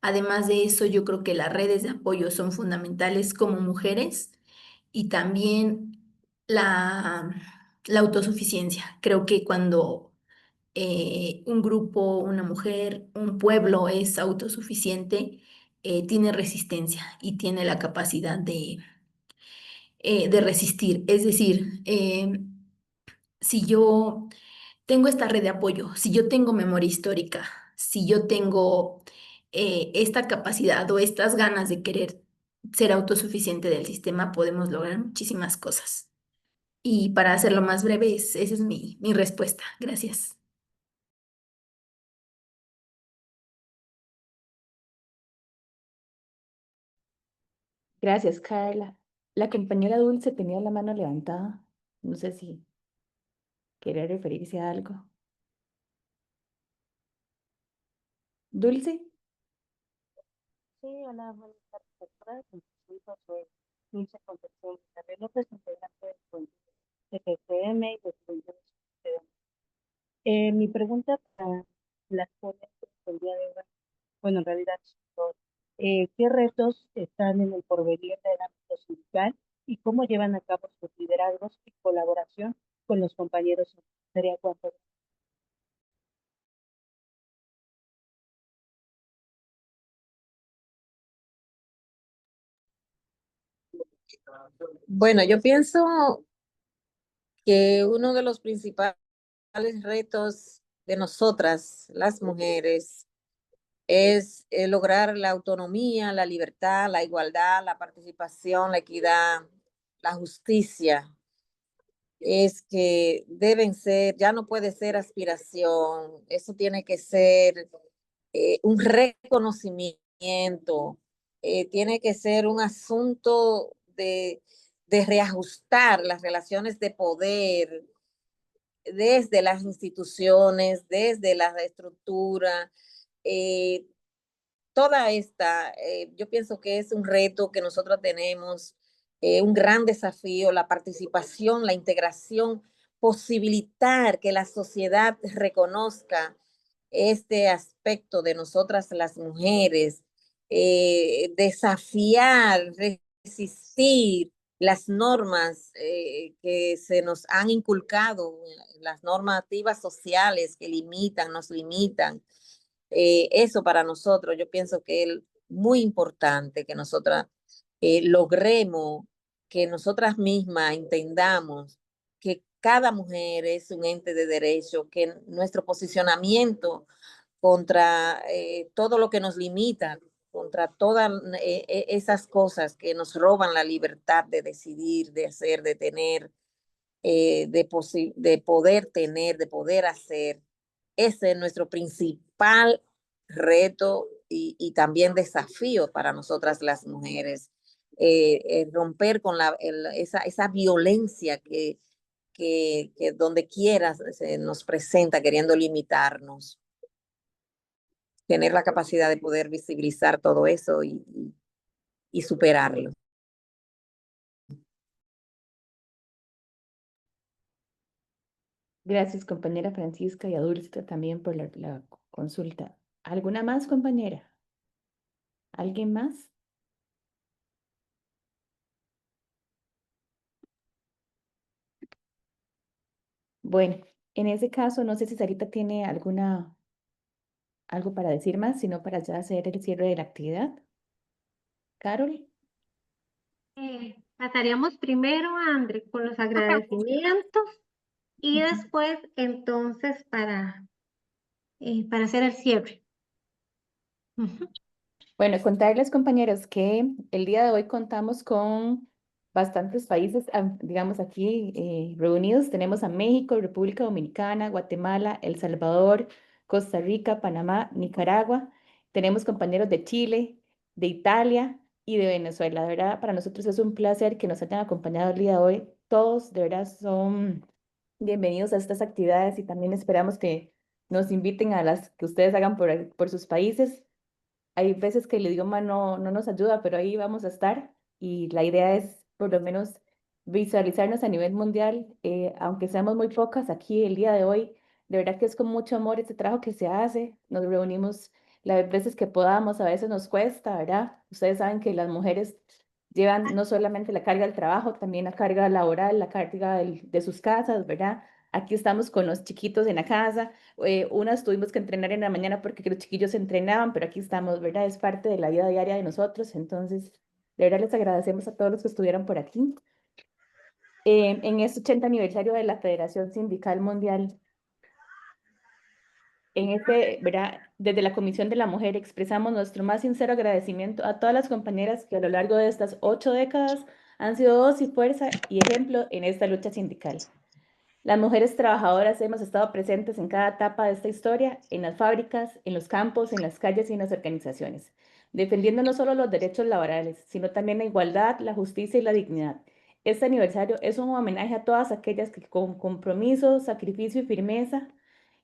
Además de eso, yo creo que las redes de apoyo son fundamentales como mujeres y también la, la autosuficiencia. Creo que cuando un grupo, una mujer, un pueblo es autosuficiente, tiene resistencia y tiene la capacidad de resistir. Es decir, si yo tengo esta red de apoyo, si yo tengo memoria histórica, si yo tengo esta capacidad o estas ganas de querer ser autosuficiente del sistema, podemos lograr muchísimas cosas. Y para hacerlo más breve, esa es mi respuesta. Gracias. Gracias, Carla. La compañera Dulce tenía la mano levantada. No sé si quiere referirse a algo. Dulce. Sí, hola, buenas tardes a todas. Soy Josué Dulce Concepción Isabel López, integrante del Consejo de FCM y de Juventudes Ciudadanas. Mi pregunta para las ponentes del día de hoy, bueno, en realidad, son, ¿qué retos están en el porvenir del ámbito sindical y cómo llevan a cabo sus liderazgos y colaboración con los compañeros? Sería cuánto. Bueno, yo pienso que uno de los principales retos de nosotras, las mujeres, es lograr la autonomía, la libertad, la igualdad, la participación, la equidad, la justicia. Es que deben ser, ya no puede ser aspiración, eso tiene que ser un reconocimiento, tiene que ser un asunto de reajustar las relaciones de poder desde las instituciones, desde la estructura, eh, toda esta, yo pienso que es un reto que nosotros tenemos, un gran desafío, la participación, la integración, posibilitar que la sociedad reconozca este aspecto de nosotras las mujeres, desafiar, resistir las normas que se nos han inculcado, las normativas sociales que limitan, nos limitan. Eso para nosotros, yo pienso que es muy importante que nosotras logremos, que nosotras mismas entendamos que cada mujer es un ente de derecho, que nuestro posicionamiento contra todo lo que nos limita, contra todas esas cosas que nos roban la libertad de decidir, de hacer, de tener, de poder tener, de poder hacer. Ese es nuestro principal reto y también desafío para nosotras las mujeres. Romper con esa violencia que donde quiera se nos presenta queriendo limitarnos. Tener la capacidad de poder visibilizar todo eso y superarlo. Gracias, compañera Francisca, y a Dulce también por la consulta. ¿Alguna más, compañera? ¿Alguien más? Bueno, en ese caso, no sé si Sarita tiene algo para decir más, sino para ya hacer el cierre de la actividad. Carol. Pasaríamos primero, André, con los agradecimientos y después, entonces, para hacer el cierre. Bueno, contarles, compañeros, que el día de hoy contamos con bastantes países, digamos, aquí reunidos. Tenemos a México, República Dominicana, Guatemala, El Salvador, Costa Rica, Panamá, Nicaragua. Tenemos compañeros de Chile, de Italia y de Venezuela. De verdad, para nosotros es un placer que nos hayan acompañado el día de hoy. Todos, de verdad, son bienvenidos a estas actividades y también esperamos que nos inviten a las que ustedes hagan por sus países. Hay veces que el idioma no nos ayuda, pero ahí vamos a estar y la idea es por lo menos visualizarnos a nivel mundial, aunque seamos muy pocas aquí el día de hoy. De verdad que es con mucho amor este trabajo que se hace. Nos reunimos las veces que podamos, a veces nos cuesta, ¿verdad? Ustedes saben que las mujeres llevan no solamente la carga del trabajo, también la carga laboral, la carga de sus casas, ¿verdad? Aquí estamos con los chiquitos en la casa. Unas tuvimos que entrenar en la mañana porque los chiquillos se entrenaban, pero aquí estamos, ¿verdad? Es parte de la vida diaria de nosotros. Entonces, de verdad les agradecemos a todos los que estuvieron por aquí. En este 80 aniversario de la Federación Sindical Mundial, en este, ¿verdad? desde la Comisión de la Mujer expresamos nuestro más sincero agradecimiento a todas las compañeras que a lo largo de estas 8 décadas han sido voz y fuerza y ejemplo en esta lucha sindical. Las mujeres trabajadoras hemos estado presentes en cada etapa de esta historia, en las fábricas, en los campos, en las calles y en las organizaciones, defendiendo no solo los derechos laborales, sino también la igualdad, la justicia y la dignidad. Este aniversario es un homenaje a todas aquellas que con compromiso, sacrificio y firmeza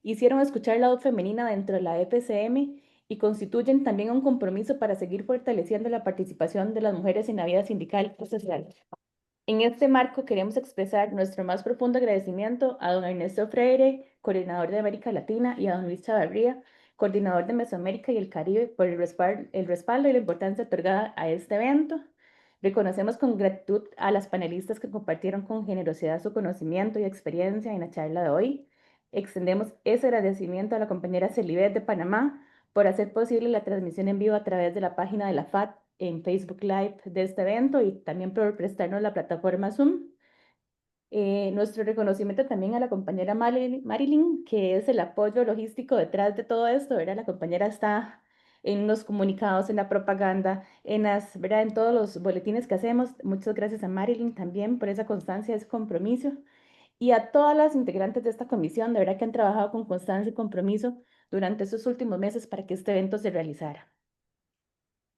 hicieron escuchar la voz femenina dentro de la FCM y constituyen también un compromiso para seguir fortaleciendo la participación de las mujeres en la vida sindical y social. En este marco queremos expresar nuestro más profundo agradecimiento a don Ernesto Freire, coordinador de América Latina, y a don Luis Chavarría, coordinador de Mesoamérica y el Caribe, por el respaldo y la importancia otorgada a este evento. Reconocemos con gratitud a las panelistas que compartieron con generosidad su conocimiento y experiencia en la charla de hoy. Extendemos ese agradecimiento a la compañera Celibet de Panamá por hacer posible la transmisión en vivo a través de la página de la FAT en Facebook Live de este evento y también por prestarnos la plataforma Zoom. Nuestro reconocimiento también a la compañera Marilyn, que es el apoyo logístico detrás de todo esto, ¿verdad? La compañera está en los comunicados, en la propaganda, ¿verdad? En todos los boletines que hacemos. Muchas gracias a Marilyn también por esa constancia, ese compromiso. Y a todas las integrantes de esta comisión, de verdad que han trabajado con constancia y compromiso durante estos últimos meses para que este evento se realizara.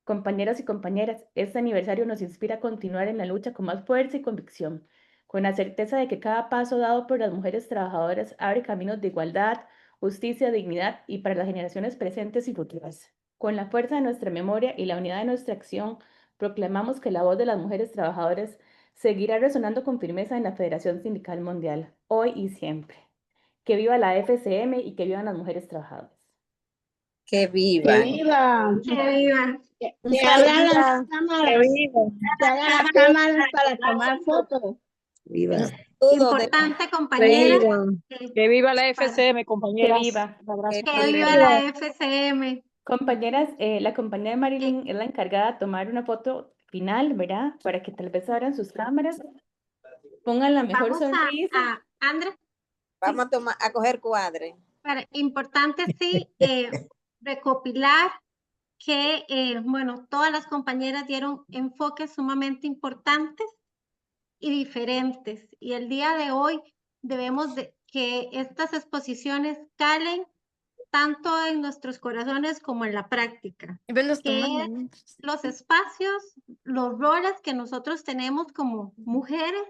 Compañeros y compañeras, este aniversario nos inspira a continuar en la lucha con más fuerza y convicción, con la certeza de que cada paso dado por las mujeres trabajadoras abre caminos de igualdad, justicia, dignidad y para las generaciones presentes y futuras. Con la fuerza de nuestra memoria y la unidad de nuestra acción, proclamamos que la voz de las mujeres trabajadoras seguirá resonando con firmeza en la Federación Sindical Mundial, hoy y siempre. Que viva la FCM y que vivan las mujeres trabajadoras. Que ¡Que viva. viva! Que viva. Que abran las cámaras. Que abran las cámaras para tomar fotos. Viva. Saludos de Importante, Que compañeras. viva. Que viva la FCM, Que compañeras. viva. Un abrazo Que Que viva fraterno. la FCM. Compañeras, la compañera Marilyn es la encargada de tomar una foto final, ¿verdad? Para que tal vez abran sus cámaras, pongan la mejor Vamos sonrisa. a André, Vamos a coger cuadre. importante sí recopilar que, bueno, todas las compañeras dieron enfoques sumamente importantes y diferentes. Y el día de hoy debemos de que estas exposiciones calen tanto en nuestros corazones como en la práctica. Que es los espacios, los roles que nosotros tenemos como mujeres,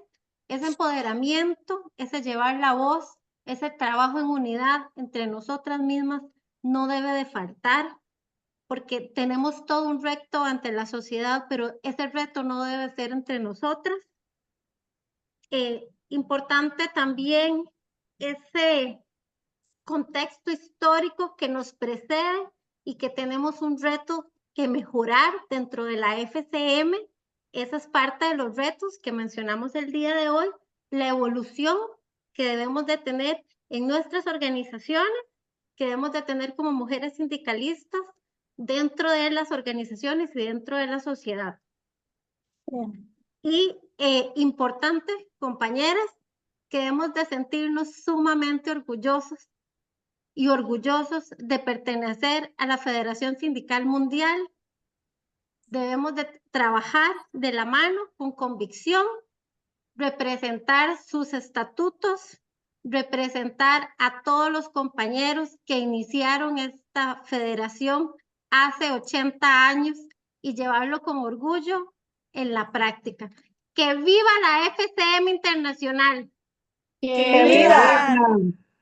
ese empoderamiento, ese llevar la voz, ese trabajo en unidad entre nosotras mismas no debe de faltar, porque tenemos todo un reto ante la sociedad, pero ese reto no debe ser entre nosotras. Importante también ese contexto histórico que nos precede y que tenemos un reto que mejorar dentro de la FCM. Esa es parte de los retos que mencionamos el día de hoy, la evolución que debemos de tener en nuestras organizaciones, que debemos de tener como mujeres sindicalistas dentro de las organizaciones y dentro de la sociedad. Y importante, compañeras, que debemos de sentirnos sumamente orgullosos y orgullosos de pertenecer a la Federación Sindical Mundial. Debemos de trabajar de la mano con convicción, representar sus estatutos, representar a todos los compañeros que iniciaron esta federación hace 80 años y llevarlo con orgullo en la práctica. ¡Que viva la FCM Internacional! ¡Que viva!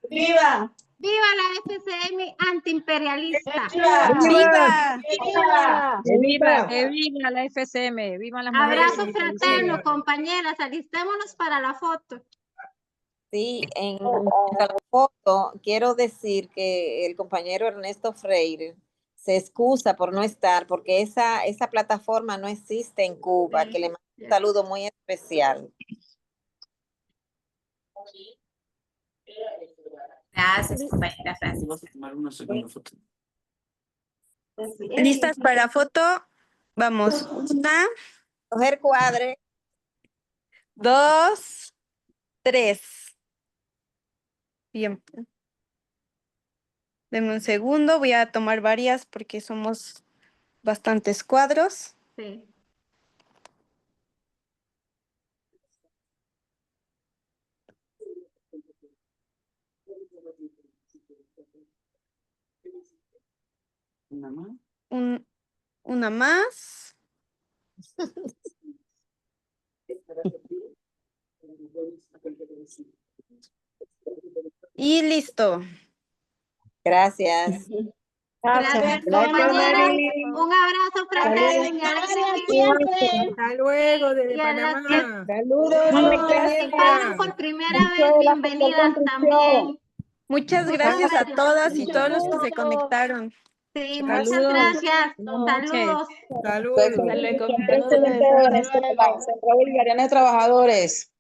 ¡Viva! ¡Viva la FCM antiimperialista! ¡Viva! ¡Viva! ¡Viva! Que viva, que viva la FCM, vivan las mujeres Abrazo sindicalizadas. fraterno, compañeras, alistémonos para la foto. Sí, en la foto quiero decir que el compañero Ernesto Freire se excusa por no estar porque esa plataforma no existe en Cuba, que le mando un saludo muy especial. Gracias, compañera Francis. ¿Listas para foto? Vamos. 1, Coger cuadre. 2, 3. Bien. Deme un segundo, voy a tomar varias porque somos bastantes cuadros. Sí. Una más. Y listo. Gracias. Gracias, compañeras. Un abrazo fraterno y agradecimiento. Hasta luego desde Y a las que Panamá. Saludos, participaron por primera vez, bienvenidas también. Muchas gracias a todas y todos los que se conectaron. Sí, muchas gracias. Saludos. Saludos. Hasta luego. Presidente de Venezuela, Centro Bolivariano de Trabajadores.